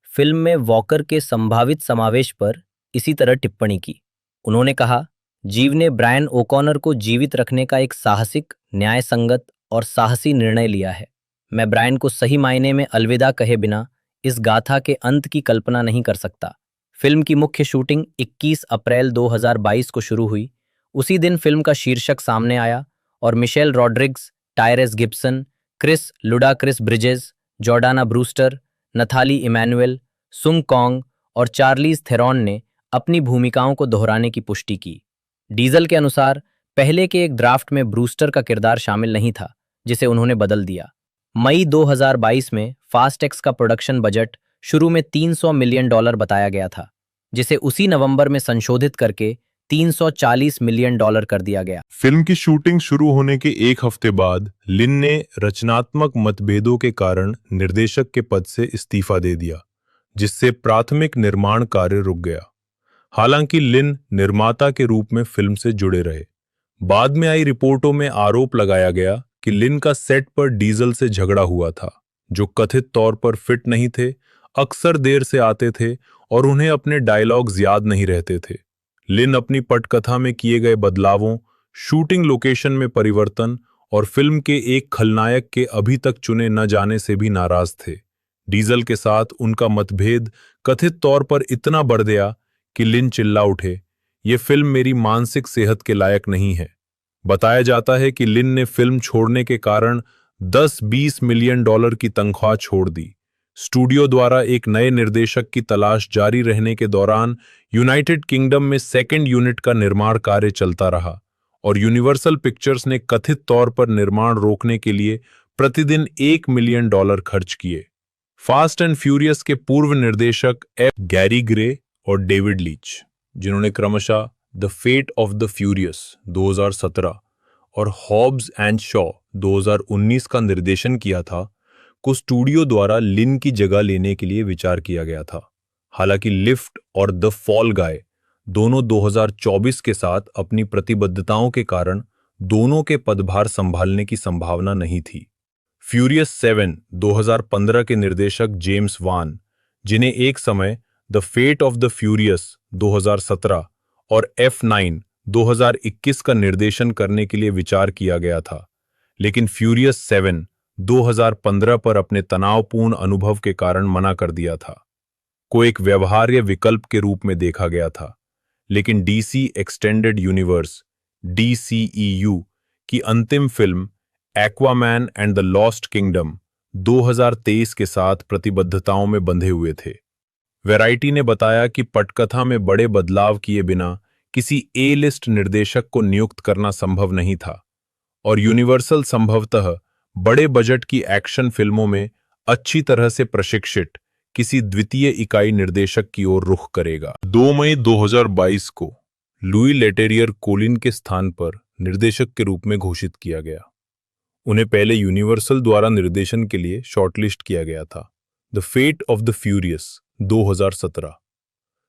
फिल्म में वॉकर के संभावित समावेश पर इसी तरह टिप्पणी की। उन्होंने कहा, जीव ने ब्रायन ओकॉनर को जीवित रखने का एक साहसिक, न्यायसंगत और साहसी निर्णय लिया है। मैं ब्रायन को सही मायने में अलविदा कहे बिना इस गाथा के अंत की कल्पना नहीं कर सकता। फिल्म की मुख्य शूटिंग 21 अप्रैल 2022 को शुरू हुई। उसी दिन फिल्म का शीर्षक सामने आया और Michelle Rodriguez, Tyrese Gibson, Chris Bridges, Jordana Brewster, Nathalie Emmanuel, Sung Kang और चार्लीज थेरॉन ने अपनी भूमिकाओं को दोहराने की पुष्टि की। डीजल के अनुसार पहले के एक ड्राफ्ट में ब्रूस्टर का किरदार शामिल नहीं था, जिसे उन्होंने बदल दिया। मई 2022 में फास्ट एक्स का प्रोडक्शन बजट शुरू में $300 मिलियन बताया गया था, जिसे उसी नवंबर में संशोधित करके $340 मिलियन कर दिया गया। फिल्म की शूटिंग शुरू होने के एक हफ्ते बाद लिन ने रचनात्मक मतभेदों के कारण निर्देशक के पद से इस्तीफा दे दिया, जिससे प्राथमिक निर्माण कार्य रुक गया। हालांकि लिन निर्माता के रूप में फिल्म से जुड़े रहे। बाद में आई रिपोर्टों में आरोप लगाया गया कि लिन का सेट पर डीजल से झगड़ा हुआ था, जो कथित तौर पर फिट नहीं थे, अक्सर देर से आते थे और उन्हें अपने डायलॉग्स याद नहीं रहते थे। लिन अपनी पटकथा में किए गए बदलावों, शूटिंग लोकेशन में परिवर्तन और फिल्म के एक खलनायक के अभी तक चुने न जाने से भी नाराज थे। डीजल के साथ उनका मतभेद कथित तौर पर इतना बढ़ गया कि लिन चिल्ला उठे, "ये फिल्म मेरी मानसिक सेहत के लायक नहीं है।" बताया जाता है कि लिन ने फिल्म छोड़ने के कारण $10-20 मिलियन की तनख्वाह छोड़ दी। स्टूडियो द्वारा एक नए निर्देशक की तलाश जारी रहने के दौरान यूनाइटेड किंगडम में सेकंड यूनिट का निर्माण कार्य चलता रहा और यूनिवर्सल पिक्चर्स ने कथित तौर पर निर्माण रोकने के लिए प्रतिदिन $1 मिलियन खर्च किए। फास्ट एंड फ्यूरियस के पूर्व निर्देशक गैरी ग्रे और डेविड लीच, जिन्होंने क्रमशः The Fate of the Furious 2017 और हॉब्स एंड शॉ 2019 का निर्देशन किया था, को स्टूडियो द्वारा लिन की जगह लेने के लिए विचार किया गया था। हालांकि लिफ्ट और द फॉल गाय दोनों 2024 के साथ अपनी प्रतिबद्धताओं के कारण दोनों के पदभार संभालने की संभावना नहीं थी। फ्यूरियस 7 2015 के निर्देशक जेम्स वान, जिन्हें एक समय The Fate of the Furious 2017 और F9 2021 का निर्देशन करने के लिए विचार किया गया था, लेकिन फ्यूरियस 7 2015 पर अपने तनावपूर्ण अनुभव के कारण मना कर दिया था, को एक व्यवहार्य विकल्प के रूप में देखा गया था। लेकिन डीसी एक्सटेंडेड यूनिवर्स DCEU की अंतिम film Aquaman and the lost kingdom 2023 के साथ प्रतिबद्धताओं में बंधे हुए थे। वैरायटी ने बताया कि पटकथा में बड़े बदलाव किए बिना किसी A-लिस्ट निर्देशक को नियुक्त करना संभव नहीं था और यूनिवर्सल संभवतः बड़े बजट की एक्शन फिल्मों में अच्छी तरह से प्रशिक्षित किसी द्वितीय इकाई निर्देशक की ओर रुख करेगा। 2 मई 2022 को लुई लेटेरियर कोलिन के स्थान पर निर्देशक के रूप में घोषित किया गया। उन्हें पहले यूनिवर्सल द्वारा निर्देशन के लिए शॉर्टलिस्ट किया गया था। The Fate of the Furious 2017।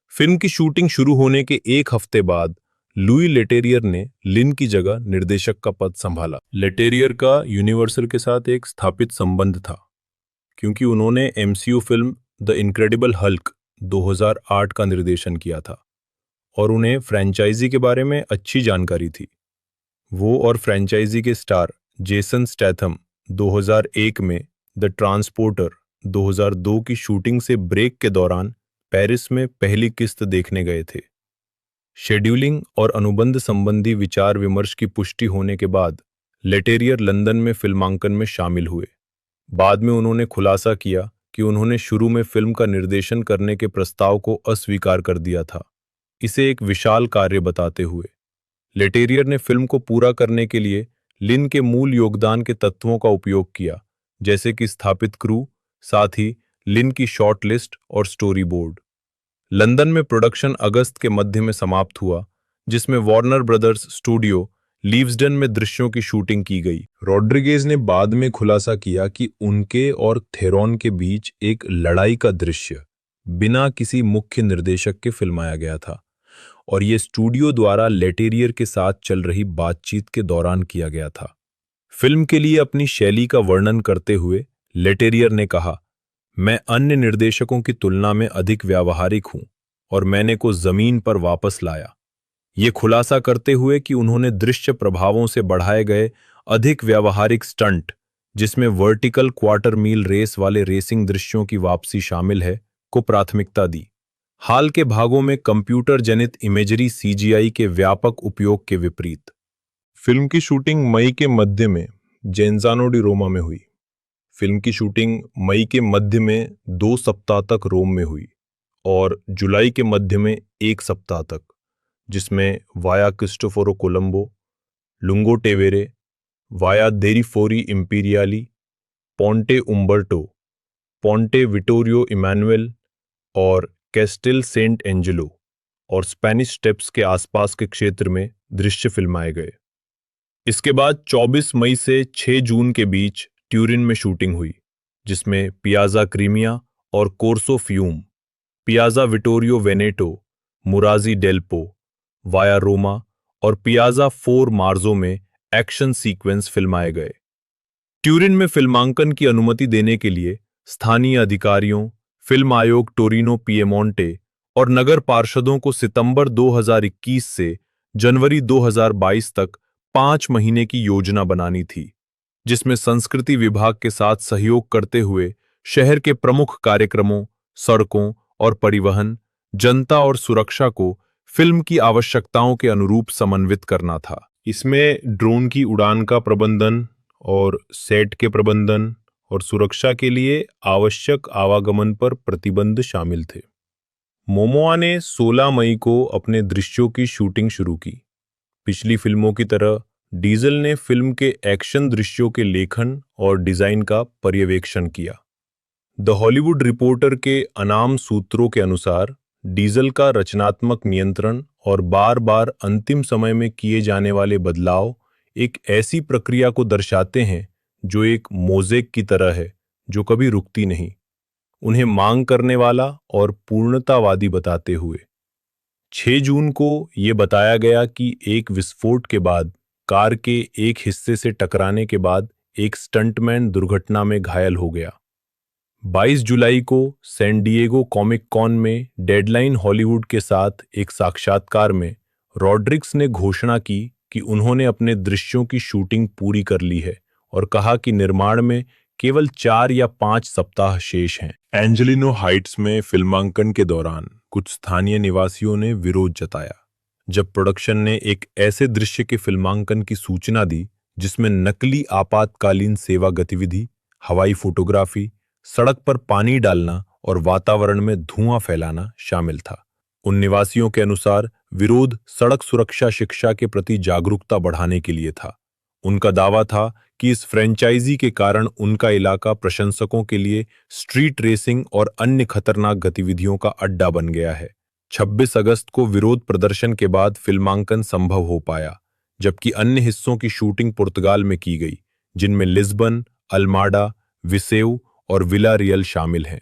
Film की शूटिंग शुरू होने के एक हफ्ते बाद लुई लेटेरियर ने लिन की जगह निर्देशक का पद संभाला। लेटेरियर का यूनिवर्सल के साथ एक स्थापित संबंध था, क्योंकि उन्होंने MCU film the incredible Hulk 2008 का निर्देशन किया था और उन्हें फ्रेंचाइजी के बारे में अच्छी जानकारी थी। वो और फ्रेंचाइजी के स्टार जेसन स्टैथम 2001 में द ट्रांसपोर्टर 2002 की शूटिंग से ब्रेक के दौरान पेरिस में पहली किस्त देखने गए थे। शेड्यूलिंग और अनुबंध संबंधी विचार विमर्श की पुष्टि होने के बाद लेटेरियर लंदन में फिल्मांकन में शामिल हुए। बाद में उन्होंने खुलासा किया कि उन्होंने शुरू में फिल्म का निर्देशन करने के प्रस्ताव को अस्वीकार कर दिया था, इसे एक विशाल कार्य बताते हुए। लेटेरियर ने फिल्म को पूरा करने के लिए लिन के मूल योगदान के तत्वों का उपयोग किया, जैसे कि स्थापित क्रू, साथ ही लिन की शॉर्ट लिस्ट और स्टोरी बोर्ड। लंदन में प्रोडक्शन अगस्त के मध्य में समाप्त हुआ, जिसमें वार्नर ब्रदर्स स्टूडियो लीव्सडन में दृश्यों की शूटिंग की गई। रॉड्रिगेज ने बाद में खुलासा किया कि उनके और थेरोन के बीच एक लड़ाई का दृश्य बिना किसी मुख्य निर्देशक के फिल्माया गया था और ये स्टूडियो द्वारा लेटेरियर के साथ चल रही बातचीत के दौरान किया गया था। फिल्म के लिए अपनी शैली का वर्णन करते हुए लेटेरियर ने कहा, मैं अन्य निर्देशकों की तुलना में अधिक व्यावहारिक हूं और मैंने को जमीन पर वापस लाया। ये खुलासा करते हुए कि उन्होंने दृश्य प्रभावों से बढ़ाए गए अधिक व्यावहारिक स्टंट, जिसमें वर्टिकल क्वार्टर मील रेस वाले रेसिंग दृश्यों की वापसी शामिल है, को प्राथमिकता दी। हाल के भागों में कंप्यूटर जनित इमेजरी सीजीआई के व्यापक उपयोग के विपरीत। फिल्म की शूटिंग मई के मध्य में जेंजानो डी रोमा में हुई। फिल्म की शूटिंग मई के मध्य में 2 सप्ताह तक रोम में हुई और जुलाई के मध्य में 1 सप्ताह तक, जिसमें Via Cristoforo Colombo, Lungotevere, Via dei Fori Imperiali, Ponte Umberto, Ponte Vittorio Emanuele और कैस्टिल सेंट एंजेलो और स्पेनिश स्टेप्स के आसपास के क्षेत्र में दृश्य फिल्माए गए। इसके बाद 24 मई से 6 जून के बीच ट्यूरिन में शूटिंग हुई, जिसमें पियाजा क्रीमिया और Corso Fiume, Piazza Vittorio Veneto, Murazzi del Po, Via Roma और पियाजा 4 मार्जो में एक्शन सीक्वेंस फिल्माए गए। ट्यूरिन में फिल्मांकन की अनुमति देने के लिए स्थानीय अधिकारियों, फिल्म आयोग टोरिनो पिएमोंटे और नगर पार्षदों को सितंबर 2021 से जनवरी 2022 तक 5 महीने की योजना बनानी थी, जिसमें संस्कृति विभाग के साथ सहयोग करते हुए शहर के प्रमुख कार्यक्रमों, सड़कों और परिवहन, जनता और सुरक्षा को फिल्म की आवश्यकताओं के अनुरूप समन्वित करना था। इसमें ड्रोन की उड़ान का प्रबंधन और सेट के प्रबंधन और सुरक्षा के लिए आवश्यक आवागमन पर प्रतिबंध शामिल थे। मोमोआ ने 16 मई को अपने दृश्यों की शूटिंग शुरू की। पिछली फिल्मों की तरह डीजल ने फिल्म के एक्शन दृश्यों के लेखन और डिजाइन का पर्यवेक्षण किया। द हॉलीवुड रिपोर्टर के अनाम सूत्रों के अनुसार डीजल का रचनात्मक नियंत्रण और बार बार अंतिम समय में किए जाने वाले बदलाव एक ऐसी प्रक्रिया को दर्शाते हैं जो एक मोज़ेक की तरह है, जो कभी रुकती नहीं, उन्हें मांग करने वाला और पूर्णतावादी बताते हुए। 6 जून को यह बताया गया कि एक विस्फोट के बाद कार के एक हिस्से से टकराने के बाद एक स्टंटमैन दुर्घटना में घायल हो गया। 22 जुलाई को सैन डिएगो कॉमिक कॉन में डेडलाइन हॉलीवुड के साथ एक साक्षात्कार में रॉड्रिक्स ने घोषणा की कि उन्होंने अपने दृश्यों की शूटिंग पूरी कर ली है और कहा कि निर्माण में केवल 4 या 5 सप्ताह शेष हैं। एंजेलिनो हाइट्स में फिल्मांकन के दौरान कुछ स्थानीय निवासियों ने विरोध जताया जब प्रोडक्शन ने एक ऐसे दृश्य के फिल्मांकन की सूचना दी जिसमें नकली आपातकालीन सेवा गतिविधि, हवाई फोटोग्राफी, सड़क पर पानी डालना और वातावरण में धुआं फैलाना शामिल था। उन निवासियों के अनुसार विरोध सड़क सुरक्षा शिक्षा के प्रति जागरूकता बढ़ाने के लिए था। उनका दावा था कि इस फ्रेंचाइजी के कारण उनका इलाका प्रशंसकों के लिए स्ट्रीट रेसिंग और अन्य खतरनाक गतिविधियों का अड्डा बन गया है। 26 अगस्त को विरोध प्रदर्शन के बाद फिल्मांकन संभव हो पाया, जबकि अन्य हिस्सों की शूटिंग पुर्तगाल में की गई, जिनमें लिस्बन, अल्माडा, विसेउ और विला रियल शामिल हैं।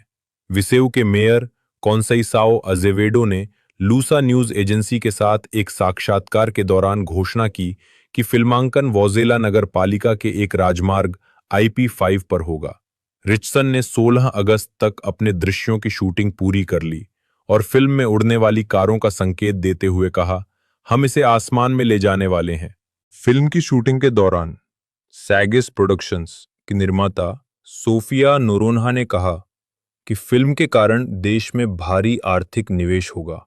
विसेउ के मेयर कॉन्सेइसाओ अजेवेडो ने लूसा न्यूज एजेंसी के साथ एक साक्षात्कार के दौरान घोषणा की कि फिल्मांकन वोजेला नगर पालिका के एक राजमार्ग IP5 पर होगा। रिचसन ने 16 अगस्त तक अपने दृश्यों की शूटिंग पूरी कर ली और फिल्म में उड़ने वाली कारों का संकेत देते हुए कहा, हम इसे आसमान में ले जाने वाले हैं। फिल्म की शूटिंग के दौरान सैगिस प्रोडक्शंस की निर्माता सोफिया नोरोन्हा ने कहा कि फिल्म के कारण देश में भारी आर्थिक निवेश होगा।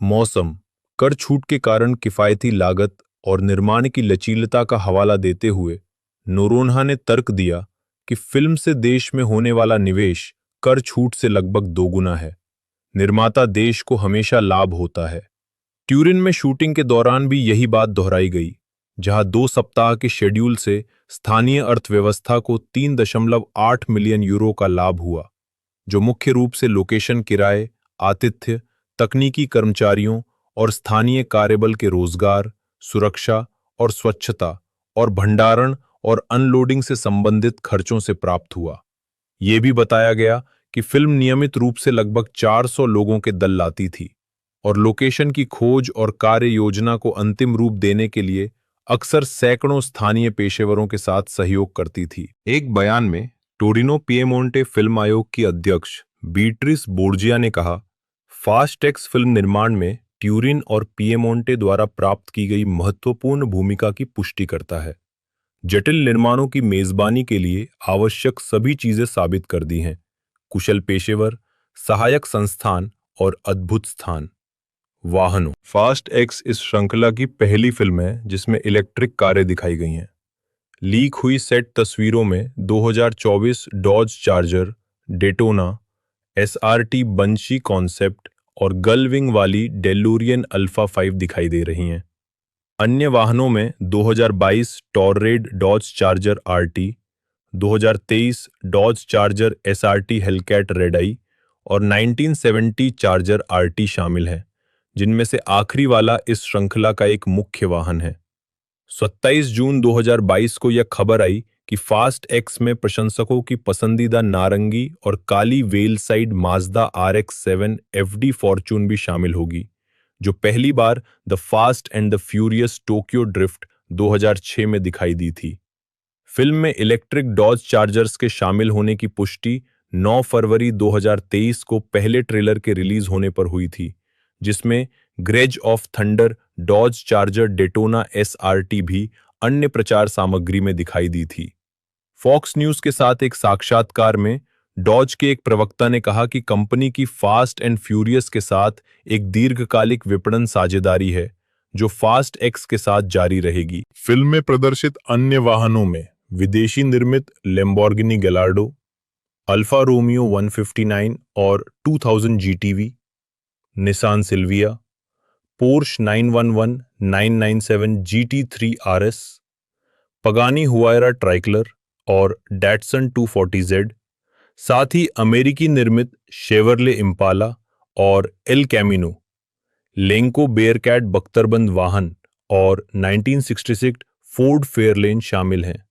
मौसम, कर छूट के कारण किफायती लागत और निर्माण की लचीलता का हवाला देते हुए नोरोन्हा ने तर्क दिया कि फिल्म से देश में होने वाला निवेश कर छूट से लगभग दोगुना है। निर्माता देश को हमेशा लाभ होता है। ट्यूरिन में शूटिंग के दौरान भी यही बात दोहराई गई, जहां 2 सप्ताह के शेड्यूल से स्थानीय अर्थव्यवस्था को 3.8 मिलियन यूरो का लाभ हुआ, जो मुख्य रूप से लोकेशन किराए, आतिथ्य, तकनीकी कर्मचारियों और स्थानीय कार्यबल के रोजगार, सुरक्षा और स्वच्छता और भंडारण और अनलोडिंग से संबंधित खर्चों से प्राप्त हुआ। ये भी बताया गया कि फिल्म नियमित रूप से लगभग 400 लोगों के दल लाती थी और लोकेशन की खोज और कार्य योजना को अंतिम रूप देने के लिए अक्सर सैकड़ों स्थानीय पेशेवरों के साथ सहयोग करती थी। एक बयान में टोरिनो पिएमोंटे फिल्म आयोग की अध्यक्ष बीट्रिस बोर्जिया ने कहा, फास्ट एक्स फिल्म निर्माण में ट्यूरिन और पिएमोंटे द्वारा प्राप्त की गई महत्वपूर्ण भूमिका की पुष्टि करता है। जटिल निर्माणों की मेजबानी के लिए आवश्यक सभी चीजें साबित कर दी हैं: कुशल पेशेवर, सहायक संस्थान और अद्भुत स्थान। वाहनों। फास्ट एक्स इस श्रृंखला की पहली फिल्म है जिसमें इलेक्ट्रिक कारें दिखाई गई हैं। लीक हुई सेट तस्वीरों में 2024 डॉज चार्जर, डेटोना, एसआरटी बंशी कॉन्सेप्ट और गलविंग वाली डेलूरियन अल्फा 5 दिखाई दे रही हैं। अन्य वाहनों में 2022 torred Dodge Charger RT, 2023 Dodge Charger SRT Hellcat Red Eye और 1970 चार्जर आरटी शामिल हैं, जिनमें से आखिरी वाला इस श्रृंखला का एक मुख्य वाहन है। 27 जून 2022 को यह खबर आई कि फास्ट एक्स में प्रशंसकों की पसंदीदा नारंगी और काली Veilside Mazda RX-7 FD Fortune भी शामिल होगी, जो पहली बार The Fast and the Furious Tokyo Drift 2006 में दिखाई दी थी। फिल्म में इलेक्ट्रिक डॉज चार्जर्स के शामिल होने की पुष्टि 9 फरवरी 2023 को पहले ट्रेलर के रिलीज होने पर हुई थी, जिसमें Grays of Thunder Dodge Charger Daytona SRT भी अन्य प्रचार सामग्री में दिखाई दी थी। फॉक्स न्यूज के साथ एक साक्षात्कार में डॉज के एक प्रवक्ता ने कहा कि कंपनी की फास्ट एंड फ्यूरियस के साथ एक दीर्घकालिक विपणन साझेदारी है, जो फास्ट एक्स के साथ जारी रहेगी। फिल्म में प्रदर्शित अन्य वाहनों में विदेशी निर्मित लैम्बोर्गिनी गैलार्डो, अल्फा रोमियो 159 और 2000 GTV, Nissan Silvia, Porsche 911 997 GT3 RS, Pagani Huayra Tricolore और डैटसन 240Z, साथ ही अमेरिकी निर्मित शेवरले इम्पाला और एल कैमिनो, लेंको बेयरकैट बख्तरबंद वाहन और 1966 फोर्ड फेयरलेन शामिल हैं।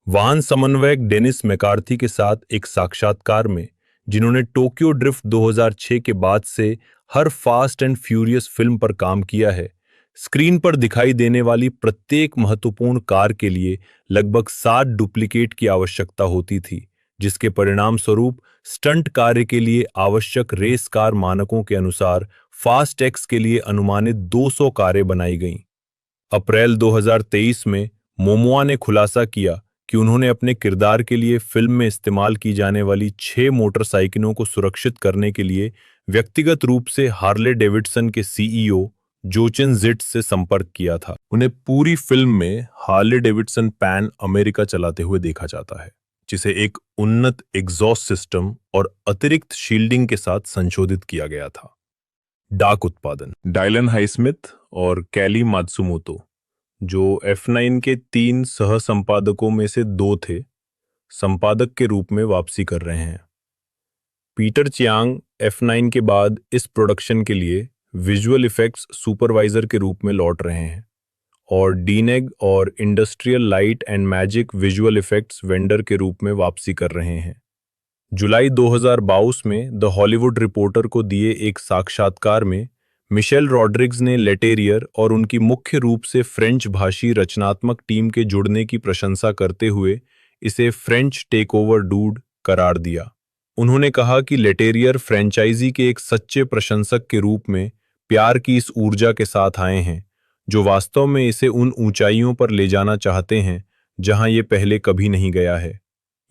वाहन समन्वयक डेनिस मैकार्थी के साथ एक साक्षात्कार में, जिन्होंने टोक्यो ड्रिफ्ट 2006 के बाद से हर फास्ट एंड फ्यूरियस फिल्म पर काम किया है, स्क्रीन पर दिखाई देने वाली प्रत्येक महत्वपूर्ण कार के लिए लगभग 60 डुप्लीकेट की आवश्यकता होती थी, जिसके परिणाम स्वरूप स्टंट कार्य के लिए आवश्यक रेस कार मानकों के अनुसार फास्ट एक्स के लिए अनुमानित 200 कारें बनाई गईं। अप्रैल 2023 में मोमोआ ने खुलासा किया कि उन्होंने अपने किरदार के लिए फिल्म में इस्तेमाल की जाने वाली 6 मोटरसाइकिलों को सुरक्षित करने के लिए व्यक्तिगत रूप से हार्ले डेविडसन के CEO जोचेन जिट्स से संपर्क किया था। उन्हें पूरी फिल्म में हार्ले डेविडसन पैन अमेरिका चलाते हुए देखा जाता है, जिसे एक उन्नत एग्जॉस्ट सिस्टम और अतिरिक्त शील्डिंग के साथ संशोधित किया गया था। डाक उत्पादन। डायलन हाईस्मिथ और कैली मात्सुमोतो, जो F9 के 3 सह संपादकों में से 2 थे, संपादक के रूप में वापसी कर रहे हैं। पीटर चियांग F9 के बाद इस प्रोडक्शन के लिए विजुअल इफेक्ट्स सुपरवाइजर के रूप में लौट रहे हैं और डीनेग और industrial light and magic visual effects vendor के रूप में वापसी कर रहे हैं। जुलाई 2022 में द हॉलीवुड रिपोर्टर को दिए एक साक्षात्कार में मिशेल रॉड्रिग्स ने लेटेरियर और उनकी मुख्य रूप से फ्रेंच भाषी रचनात्मक टीम के जुड़ने की प्रशंसा करते हुए इसे फ्रेंच टेकओवर डूड करार दिया। उन्होंने कहा कि लेटेरियर फ्रेंचाइजी के एक सच्चे प्रशंसक के रूप में प्यार की इस ऊर्जा के साथ आए हैं, जो वास्तव में इसे उन ऊंचाइयों पर ले जाना चाहते हैं जहां ये पहले कभी नहीं गया है।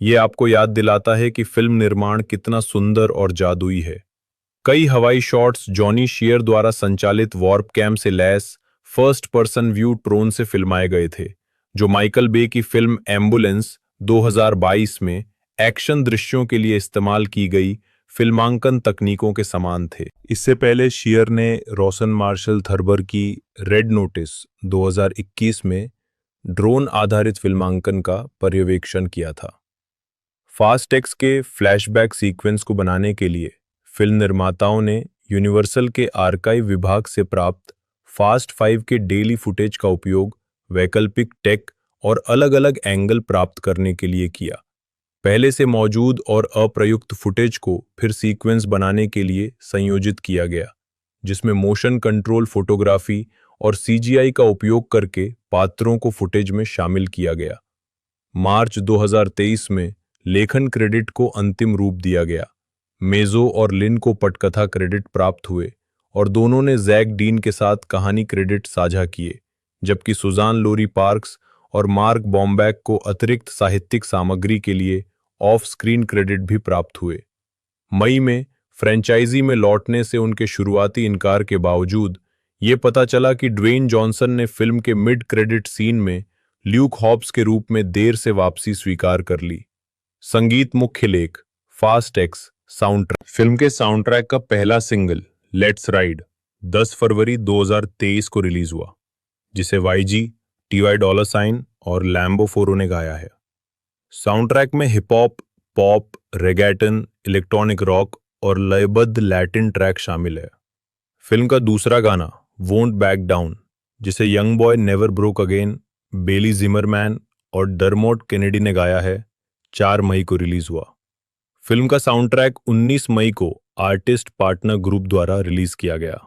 ये आपको याद दिलाता है कि फिल्म निर्माण कितना सुंदर और जादुई है। कई हवाई शॉट्स जॉनी शीयर द्वारा संचालित वॉर्प कैम से lace first person view drone से फिल्माए गए थे, जो माइकल बे की फिल्म एम्बुलेंस 2022 में एक्शन दृश्यों के लिए इस्तेमाल की गई फिल्मांकन तकनीकों के समान थे। इससे पहले शीयर ने रोसन मार्शल थर्बर की रेड नोटिस 2021 में ड्रोन आधारित फिल्मांकन का पर्यवेक्षण किया था। फास्ट एक्स के फ्लैशबैक सीक्वेंस को बनाने के लिए फिल्म निर्माताओं ने यूनिवर्सल के आर्काइव विभाग से प्राप्त फास्ट 5 के डेली फुटेज का उपयोग वैकल्पिक टेक और अलग-अलग एंगल प्राप्त करने के लिए किया। पहले से मौजूद और अप्रयुक्त फुटेज को फिर सीक्वेंस बनाने के लिए संयोजित किया गया, जिसमें मोशन कंट्रोल फोटोग्राफी और सीजीआई का उपयोग करके पात्रों को फुटेज में शामिल किया गया। मार्च 2023 में लेखन क्रेडिट को अंतिम रूप दिया गया। मेजो और लिन को पटकथा क्रेडिट प्राप्त हुए और दोनों ने जैक डीन के साथ कहानी क्रेडिट साझा किए, जबकि सुजान लोरी पार्क्स और मार्क बॉम्बैक को अतिरिक्त साहित्यिक सामग्री के लिए ऑफ स्क्रीन क्रेडिट भी प्राप्त हुए। मई में फ्रेंचाइजी में लौटने से उनके शुरुआती इनकार के बावजूद ये पता चला कि ड्वेन जॉनसन ने फिल्म के मिड क्रेडिट सीन में ल्यूक हॉब्स के रूप में देर से वापसी स्वीकार कर ली। संगीत मुख्य लेख fast x sound track. Film के साउंड ट्रैक का पहला सिंगल लेट्स राइड 10 फरवरी 2023 को रिलीज हुआ, जिसे YG, TY डॉलर साइन और लैम्बो फोरो ने गाया है। साउंड ट्रैक में hip hop, pop, reggaeton, electronic rock और लयबद्ध लैटिन ट्रैक शामिल है। फिल्म का दूसरा गाना वोंट बैक डाउन, जिसे YoungBoy Never Broke Again, Bailey Zimmerman और डरमोट केनेडी ने गाया है, 4 मई को रिलीज हुआ। फिल्म का साउंड ट्रैक 19 मई को आर्टिस्ट पार्टनर ग्रुप द्वारा रिलीज किया गया।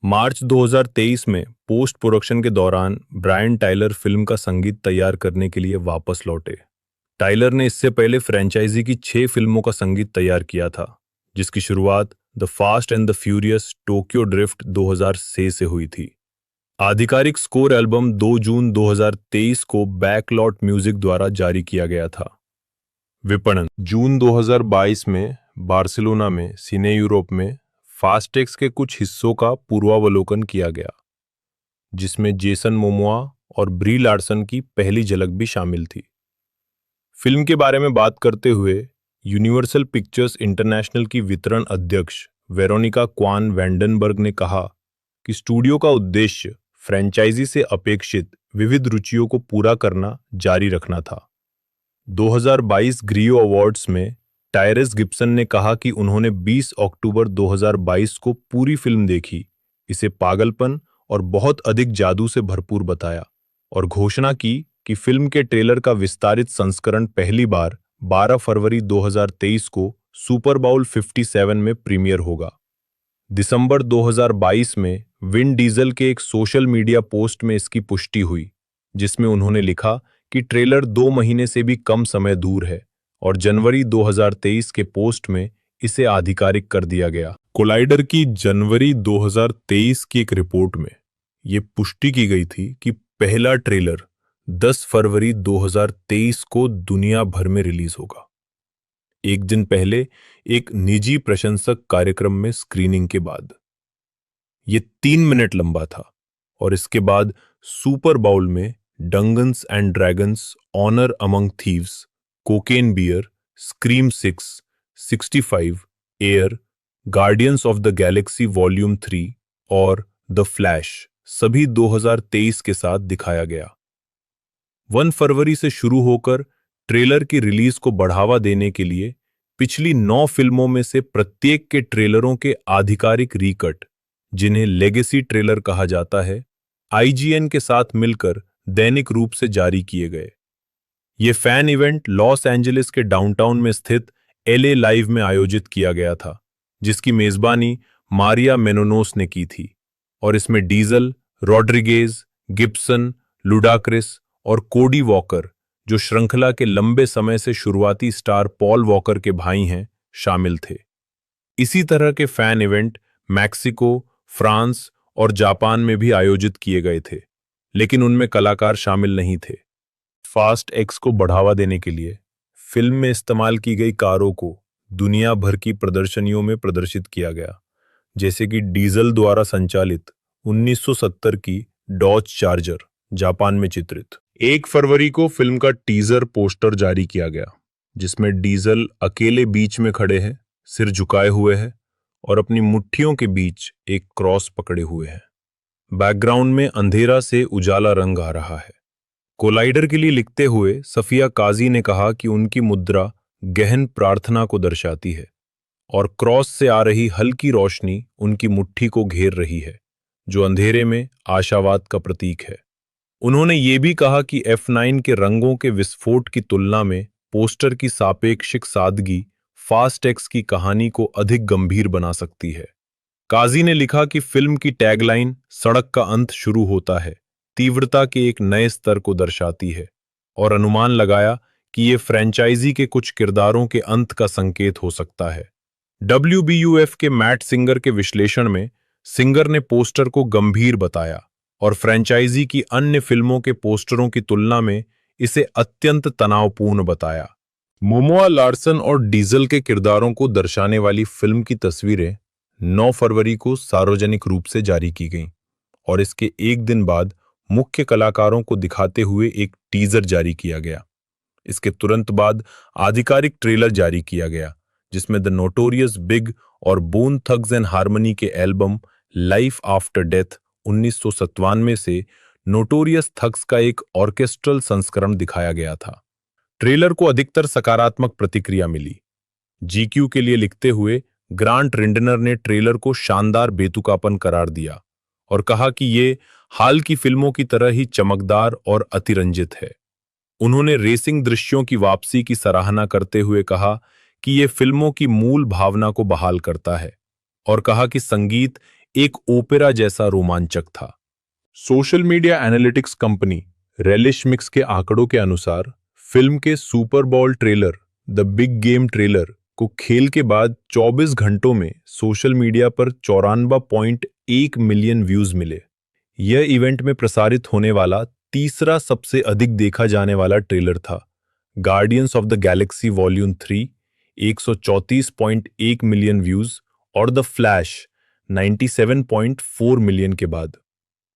मार्च 2023 में पोस्ट प्रोडक्शन के दौरान ब्रायन टाइलर फिल्म का संगीत तैयार करने के लिए वापस लौटे। टाइलर ने इससे पहले फ्रेंचाइजी की 6 फिल्मों का संगीत तैयार किया था, जिसकी शुरुआत the Fast and the Furious Tokyo Drift 2006 से हुई थी। आधिकारिक स्कोर एल्बम 2 जून 2023 को बैकलॉट म्यूजिक द्वारा जारी किया गया था। विपणन जून 2022 में बार्सिलोना में सिने यूरोप में फास्टेक्स के कुछ हिस्सों का पूर्वावलोकन किया गया, जिसमें जेसन मोमोआ और ब्री लार्सन की पहली झलक भी शामिल थी। फिल्म के बारे में बात करते हुए यूनिवर्सल पिक्चर्स इंटरनेशनल की वितरण अध्यक्ष वेरोनिका क्वान वैंडनबर्ग ने कहा कि स्टूडियो का उद्देश्य फ्रेंचाइजी से अपेक्षित विविध रुचियों को पूरा करना जारी रखना था। 2022 ग्रियो अवार्ड्स में टायरस गिब्सन ने कहा कि उन्होंने 20 अक्टूबर 2022 को पूरी फिल्म देखी, इसे पागलपन और बहुत अधिक जादू से भरपूर बताया और घोषणा की कि फिल्म के ट्रेलर का विस्तारित संस्करण पहली बार 12 फरवरी 2023 को सुपर बाउल 57 में प्रीमियर होगा। दिसंबर 2022 में विन डीजल के एक सोशल मीडिया पोस्ट में इसकी पुष्टि हुई, जिसमें उन्होंने लिखा कि ट्रेलर 2 महीने से भी कम समय दूर है और जनवरी 2023 के पोस्ट में इसे आधिकारिक कर दिया गया। कोलाइडर की जनवरी 2023 की एक रिपोर्ट में ये पुष्टि की गई थी कि पहला ट्रेलर 10 फरवरी 2023 को दुनिया भर में रिलीज होगा। एक दिन पहले एक निजी प्रशंसक कार्यक्रम में स्क्रीनिंग के बाद। ये 3 मिनट लंबा था और इसके बाद सुपर बाउल में Dungeons and Dragons, Honor Among Thieves, Cocaine Bear, Scream 6, 65, Air, Guardians of the Galaxy Volume 3 और द फ्लैश सभी 2023 के साथ दिखाया गया। 1 फरवरी से शुरू होकर ट्रेलर की रिलीज को बढ़ावा देने के लिए पिछली 9 फिल्मों में से प्रत्येक के ट्रेलरों के आधिकारिक रीकट, जिन्हें लेगेसी ट्रेलर कहा जाता है, IGN के साथ मिलकर दैनिक रूप से जारी किए गए। ये फैन इवेंट लॉस एंजलिस के डाउनटाउन में स्थित LA लाइव में आयोजित किया गया था, जिसकी मेजबानी मारिया मेनोनोस ने की थी और इसमें डीजल, रॉड्रिगेज, गिब्सन, लुडाक्रिस और कोडी वॉकर, जो श्रृंखला के लंबे समय से शुरुआती स्टार पॉल वॉकर के भाई हैं, शामिल थे। इसी तरह के फैन इवेंट मैक्सिको, फ्रांस और जापान में भी आयोजित किए गए थे, लेकिन उनमें कलाकार शामिल नहीं थे। फास्ट एक्स को बढ़ावा देने के लिए फिल्म में इस्तेमाल की गई कारों को दुनिया भर की प्रदर्शनियों में प्रदर्शित किया गया, जैसे कि डीजल द्वारा संचालित 1970 की डॉज चार्जर, जापान में चित्रित। 1 फरवरी को फिल्म का टीजर पोस्टर जारी किया गया, जिसमें डीजल अकेले बीच में खड़े हैं, सिर झुकाए हुए हैं और अपनी मुट्ठियों के बीच एक क्रॉस पकड़े हुए हैं। बैकग्राउंड में अंधेरा से उजाला रंग आ रहा है। कोलाइडर के लिए लिखते हुए सफिया काजी ने कहा कि उनकी मुद्रा गहन प्रार्थना को दर्शाती है और क्रॉस से आ रही हल्की रोशनी उनकी मुट्ठी को घेर रही है, जो अंधेरे में आशावाद का प्रतीक है। उन्होंने ये भी कहा कि F9 के रंगों के विस्फोट की तुलना में पोस्टर की सापेक्षिक सादगी फास्ट एक्स की कहानी को अधिक गंभीर बना सकती है। काजी ने लिखा कि फिल्म की टैगलाइन सड़क का अंत शुरू होता है तीव्रता के एक नए स्तर को दर्शाती है और अनुमान लगाया कि ये फ्रेंचाइजी के कुछ किरदारों के अंत का संकेत हो सकता है। WBUF के मैट सिंगर के विश्लेषण में सिंगर ने पोस्टर को गंभीर बताया और फ्रेंचाइजी की अन्य फिल्मों के पोस्टरों की तुलना में इसे अत्यंत तनावपूर्ण बताया। मोमोआ लार्सन और डीजल के किरदारों को दर्शाने वाली फिल्म की तस्वीरें 9 फरवरी को सार्वजनिक रूप से जारी की गईं और इसके एक दिन बाद मुख्य कलाकारों को दिखाते हुए एक टीजर जारी किया गया। इसके तुरंत बाद आधिकारिक ट्रेलर जारी किया गया, जिसमें द नोटोरियस बिग और बोन थग्स एंड हार्मनी के एल्बम लाइफ आफ्टर डेथ 1997 से नोटोरियस थग्स का एक ऑर्केस्ट्रल संस्करण दिखाया गया था। ट्रेलर को अधिकतर सकारात्मक प्रतिक्रिया मिली। GQ के लिए लिखते हुए ग्रांट रिंडनर ने ट्रेलर को शानदार बेतुकापन करार दिया और कहा कि ये हाल की फिल्मों की तरह ही चमकदार और अतिरंजित है। उन्होंने रेसिंग दृश्यों की वापसी की सराहना करते हुए कहा कि ये फिल्मों की मूल भावना को बहाल करता है और कहा कि संगीत एक ओपेरा जैसा रोमांचक था। Social media analytics company relish mix के आंकड़ों के अनुसार फिल्म के super ball trailer the big game trailer को खेल के बाद 24 घंटों में सोशल मीडिया पर 94.1 मिलियन व्यूज मिले। यह इवेंट में प्रसारित होने वाला तीसरा सबसे अधिक देखा जाने वाला ट्रेलर था। Guardians of the Galaxy Volume 3 134.1 million views और द फ्लैश 97.4 मिलियन के बाद।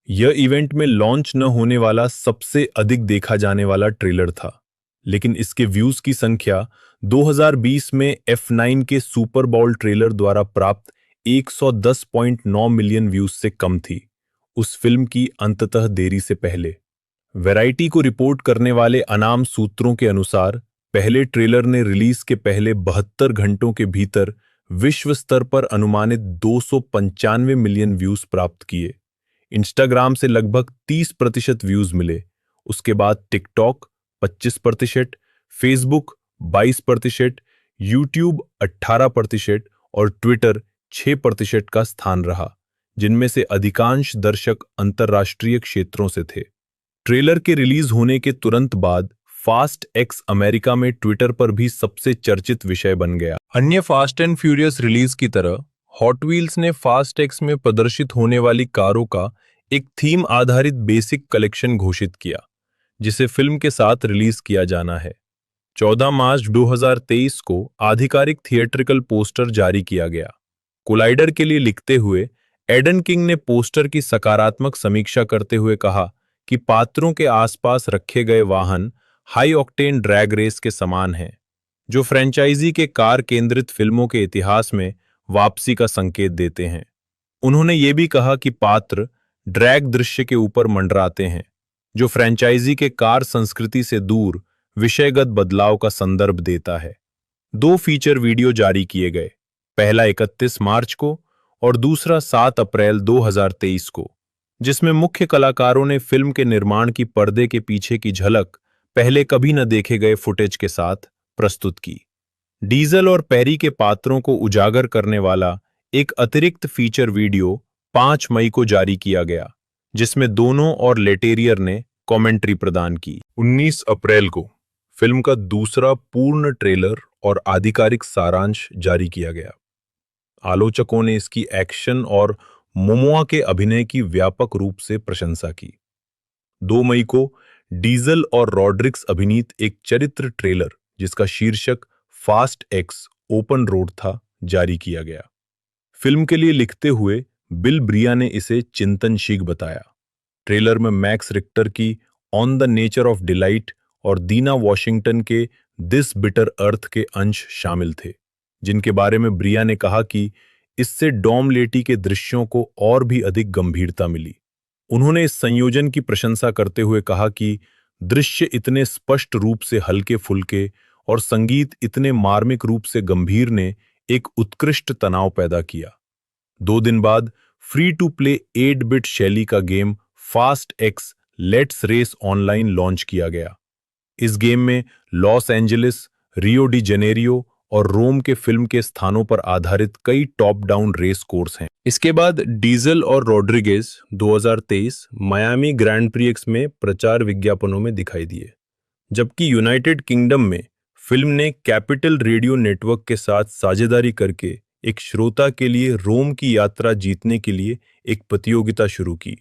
यह इवेंट में लॉन्च न होने वाला सबसे अधिक देखा जाने वाला ट्रेलर था, लेकिन इसके व्यूज की संख्या 2020 में F9 के सुपर बॉल ट्रेलर द्वारा प्राप्त 110.9 मिलियन व्यूज से कम थी, उस फिल्म की अंततः देरी से पहले। वैरायटी को रिपोर्ट करने वाले अनाम सूत्रों के अनुसार पहले ट्रेलर ने रिलीज के पहले 72 घंटों के भीतर विश्व स्तर पर अनुमानित 295 मिलियन व्यूज प्राप्त किए। इंस्टाग्राम से लगभग 30% व्यूज मिले। उसके बाद टिकटॉक 25%, फेसबुक 22%, यूट्यूब 18% और ट्विटर 6% का स्थान रहा, जिनमें से अधिकांश दर्शक अंतर्राष्ट्रीय क्षेत्रों से थे। ट्रेलर के रिलीज होने के तुरंत बाद फास्ट एक्स अमेरिका में ट्विटर पर भी सबसे चर्चित विषय बन गया। अन्य फास्ट एंड फ्यूरियस रिलीज की तरह हॉट व्हील्स ने फास्ट एक्स में प्रदर्शित होने वाली कारों का एक थीम आधारित बेसिक कलेक्शन घोषित किया, जिसे फिल्म के साथ रिलीज किया जाना है। 14 मार्च 2023 को आधिकारिक थिएट्रिकल पोस्टर जारी किया गया। कोलाइडर के लिए लिखते हुए एडन किंग ने पोस्टर की सकारात्मक समीक्षा करते हुए कहा कि पात्रों के आसपास रखे गए वाहन हाई ऑक्टेन ड्रैग रेस के समान हैं, जो फ्रेंचाइजी के कार केंद्रित फिल्मों के इतिहास में वापसी का संकेत देते हैं। उन्होंने ये भी कहा कि पात्र ड्रैग दृश्य के ऊपर मंडराते हैं, जो फ्रेंचाइजी के कार संस्कृति से दूर विषयगत बदलाव का संदर्भ देता है। 2 फीचर वीडियो जारी किए गए, पहला 31 मार्च को और दूसरा 7 अप्रैल 2023 को, जिसमें मुख्य कलाकारों ने फिल्म के निर्माण की पर्दे के पीछे की झलक पहले कभी न देखे गए फुटेज के साथ प्रस्तुत की। डीजल और पेरी के पात्रों को उजागर करने वाला एक अतिरिक्त फीचर वीडियो 5 मई को जारी किया गया, जिसमें दोनों और लेटेरियर ने कमेंट्री प्रदान की। 19 अप्रैल को फिल्म का दूसरा पूर्ण ट्रेलर और आधिकारिक सारांश जारी किया गया। आलोचकों ने इसकी एक्शन और मोमोआ के अभिनय की व्यापक रूप से प्रशंसा की। 2 मई को डीजल और रॉड्रिक्स अभिनीत एक चरित्र ट्रेलर, जिसका शीर्षक फास्ट एक्स ओपन रोड था, जारी किया गया। फिल्म के लिए लिखते हुए बिल ब्रिया ने इसे चिंतनशील बताया। ट्रेलर में मैक्स रिक्टर की on the nature of delight और दीना वॉशिंगटन के दिस बिटर अर्थ के अंश शामिल थे, जिनके बारे में ब्रिया ने कहा कि इससे डॉम लेटी के दृश्यों को और भी अधिक गंभीरता मिली। उन्होंने इस संयोजन की प्रशंसा करते हुए कहा कि दृश्य इतने स्पष्ट रूप से हल्के फुल्के और संगीत इतने मार्मिक रूप से गंभीर ने एक उत्कृष्ट तनाव पैदा किया। 2 दिन बाद फ्री टू प्ले 8-बिट शैली का game Fast X Let's Race Online launch किया गया। इस गेम में Los Angeles, Rio de Janeiro और रोम के फिल्म के स्थानों पर आधारित कई टॉप डाउन रेस कोर्स हैं। इसके बाद डीजल और रॉड्रिगेज 2023 मायामी ग्रैंड प्रिक्स में प्रचार विज्ञापनों में दिखाई दिए, जबकि यूनाइटेड किंगडम में फिल्म ने कैपिटल रेडियो नेटवर्क के साथ साझेदारी करके एक श्रोता के लिए रोम की यात्रा जीतने के लिए एक प्रतियोगिता शुरू की।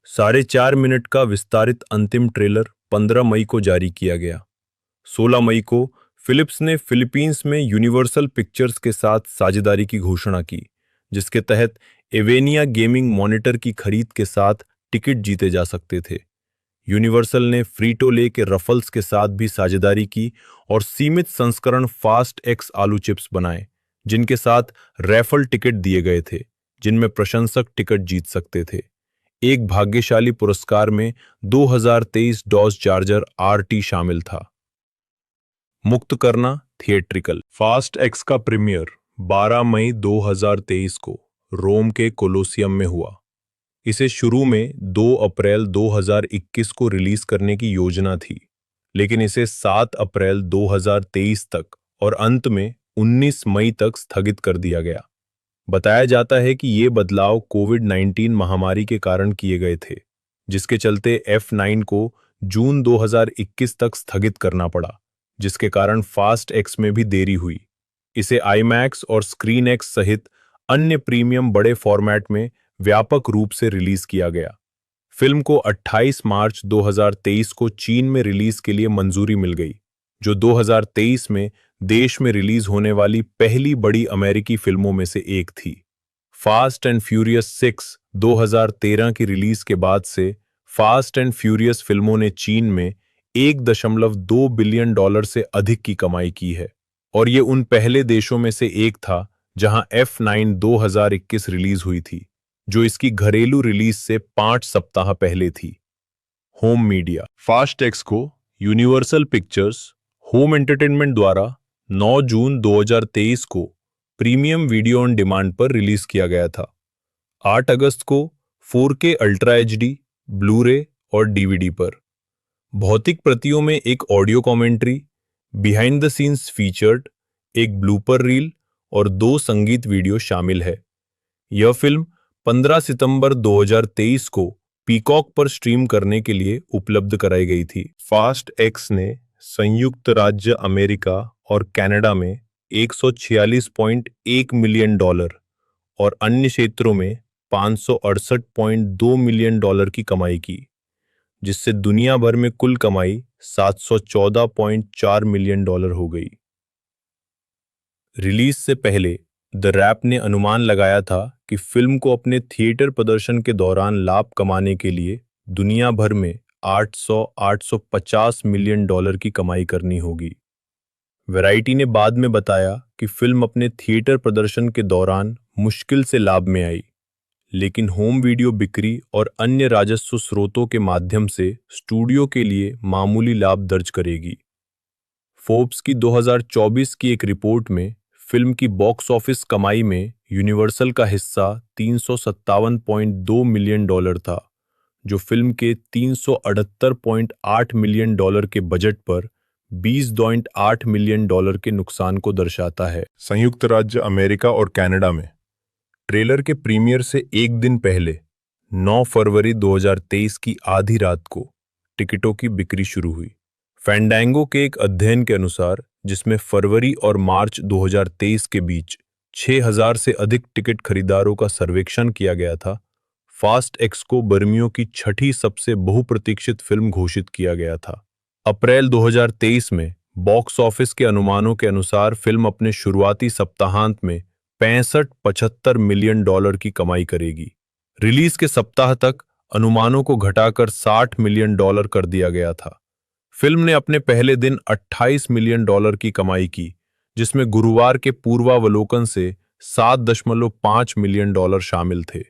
4.5 मिनट का विस्तारित अंतिम ट्रेलर 15 मई को जारी किया गया। 16 मई को फिलिप्स ने फिलीपींस में यूनिवर्सल पिक्चर्स के साथ साझेदारी की घोषणा की, जिसके तहत एवेनिया गेमिंग मॉनिटर की खरीद के साथ टिकट जीते जा सकते थे। यूनिवर्सल ने फ्रीटो-ले के रफल्स के साथ भी साझेदारी की और सीमित संस्करण फास्ट एक्स आलू चिप्स बनाए, जिनके साथ रैफल टिकट दिए गए थे, जिनमें प्रशंसक टिकट जीत सकते थे। एक भाग्यशाली पुरस्कार में 2023 डॉज चार्जर आरटी शामिल था। मुक्त करना थिएट्रिकल। फास्ट एक्स का प्रीमियर 12 मई 2023 को रोम के कोलोसियम में हुआ। इसे शुरू में 2 अप्रैल 2021 को रिलीज करने की योजना थी, लेकिन इसे 7 अप्रैल 2023 तक और अंत में 19 मई तक स्थगित कर दिया गया। बताया जाता है कि ये बदलाव कोविड-19 महामारी के कारण किए गए थे, जिसके चलते F9 को जून 2021 तक स्थगित करना पड़ा, जिसके कारण फास्ट एक्स में भी देरी हुई। इसे आईमैक्स और स्क्रीन एक्स सहित अन्य प्रीमियम बड़े फॉर्मेट में व्यापक रूप से रिलीज किया गया। फिल्म को 28 मार्च 2023 को चीन में रिलीज के लिए मंजूरी मिल गई, जो 2023 में देश में रिलीज होने वाली पहली बड़ी अमेरिकी फिल्मों में से एक थी। फास्ट एंड फ्यूरियस 6 2013 की रिलीज के बाद से फास्ट एंड फ्यूरियस फिल्मों ने चीन में $1.2 बिलियन से अधिक की कमाई की है, और ये उन पहले देशों में से एक था जहां F9 2021 रिलीज हुई थी, जो इसकी घरेलू रिलीज से 5 सप्ताह पहले थी। Home media. फास्ट एक्स को यूनिवर्सल पिक्चर्स होम एंटरटेनमेंट द्वारा 9 जून 2023 को प्रीमियम वीडियो ऑन डिमांड पर रिलीज किया गया था। 8 अगस्त को 4K अल्ट्रा HD, ब्लू-रे और DVD पर। भौतिक प्रतियों में एक audio commentary, behind the scenes featured, एक ब्लूपर रील और 2 संगीत वीडियो शामिल है। यह फिल्म 15 सितंबर 2023 को पीकॉक पर स्ट्रीम करने के लिए उपलब्ध कराई गई थी। फास्ट एक्स ने संयुक्त राज्य अमेरिका और कनाडा में $146.1 मिलियन और अन्य क्षेत्रों में $568.2 मिलियन की कमाई की, जिससे दुनिया भर में कुल कमाई $714.4 मिलियन हो गई। रिलीज से पहले द रैप ने अनुमान लगाया था कि फिल्म को अपने थिएटर प्रदर्शन के दौरान लाभ कमाने के लिए दुनिया भर में $850 मिलियन की कमाई करनी होगी। वैरायटी ने बाद में बताया कि फिल्म अपने थिएटर प्रदर्शन के दौरान मुश्किल से लाभ में आई, लेकिन होम वीडियो बिक्री और अन्य राजस्व स्रोतों के माध्यम से स्टूडियो के लिए मामूली लाभ दर्ज करेगी। फोर्ब्स की 2024 की एक रिपोर्ट में फिल्म की बॉक्स ऑफिस कमाई में यूनिवर्सल का हिस्सा $357.2 मिलियन था, जो फिल्म के $378.8 मिलियन के बजट पर $20.8 मिलियन के नुकसान को दर्शाता है। संयुक्त राज्य अमेरिका और कनाडा में ट्रेलर के प्रीमियर से एक दिन पहले 9 फरवरी 2023 की आधी रात को टिकटों की बिक्री शुरू हुई। फैंडांगो के एक अध्ययन के अनुसार, जिसमें फरवरी और मार्च 2023 के बीच 6,000 से अधिक टिकट खरीदारों का सर्वेक्षण किया गया था, फास्ट एक्स को गर्मियों की 6ठी सबसे बहुप्रतीक्षित फिल्म घोषित किया गया था। अप्रैल 2023 में बॉक्स ऑफिस के अनुमानों के अनुसार फिल्म अपने शुरुआती सप्ताहांत में 65-75 मिलियन की कमाई करेगी। रिलीज के सप्ताह तक अनुमानों को घटाकर $60 मिलियन कर दिया गया था। फिल्म ने अपने पहले दिन $28 मिलियन की कमाई की, जिसमें गुरुवार के पूर्वावलोकन से $7.5 मिलियन शामिल थे।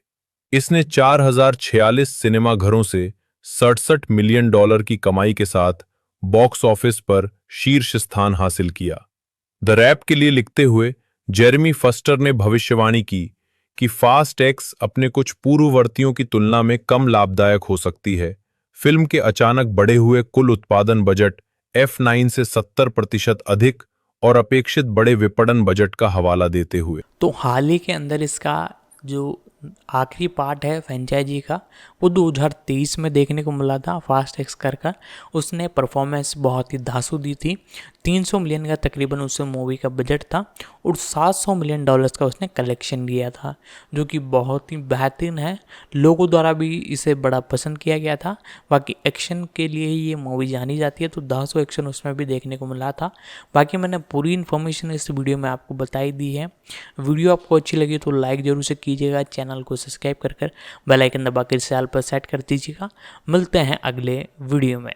इसने 4,046 सिनेमा घरों से $67 मिलियन की कमाई के साथ बॉक्स ऑफिस पर शीर्ष स्थान हासिल किया। द रैप के लिए लिखते हुए जेरेमी फस्टर ने भविष्यवाणी की कि फास्ट एक्स अपने कुछ पूर्ववर्तियों की तुलना में कम लाभदायक हो सकती है। फिल्म के अचानक बढ़े हुए कुल उत्पादन बजट F9 से 70% अधिक और अपेक्षित बड़े विपणन बजट का हवाला देते हुए। तो हाल ही के अंदर इसका जो आखिरी पार्ट है फ्रेंचाइजी का वो 2023 में देखने को मिला था, फास्ट एक्स कर उसने परफॉर्मेंस बहुत ही धांसू दी थी। 300 मिलियन का तकरीबन उस मूवी का बजट था और 700 मिलियन डॉलर्स का उसने कलेक्शन किया था, जो कि बहुत ही बेहतरीन है। लोगों द्वारा भी इसे बड़ा पसंद किया गया था। बाकी एक्शन के लिए ही ये मूवी जानी जाती है, तो धांसू एक्शन उसमें भी देखने को मिला था। बाकी मैंने पूरी इन्फॉर्मेशन इस वीडियो में आपको बताई दी है। वीडियो आपको अच्छी लगी तो लाइक जरूर से कीजिएगा, चैनल को सब्सक्राइब कर बेल आइकन दबा कर इसे ऑल पर सेट कर दीजिएगा। मिलते हैं अगले वीडियो में।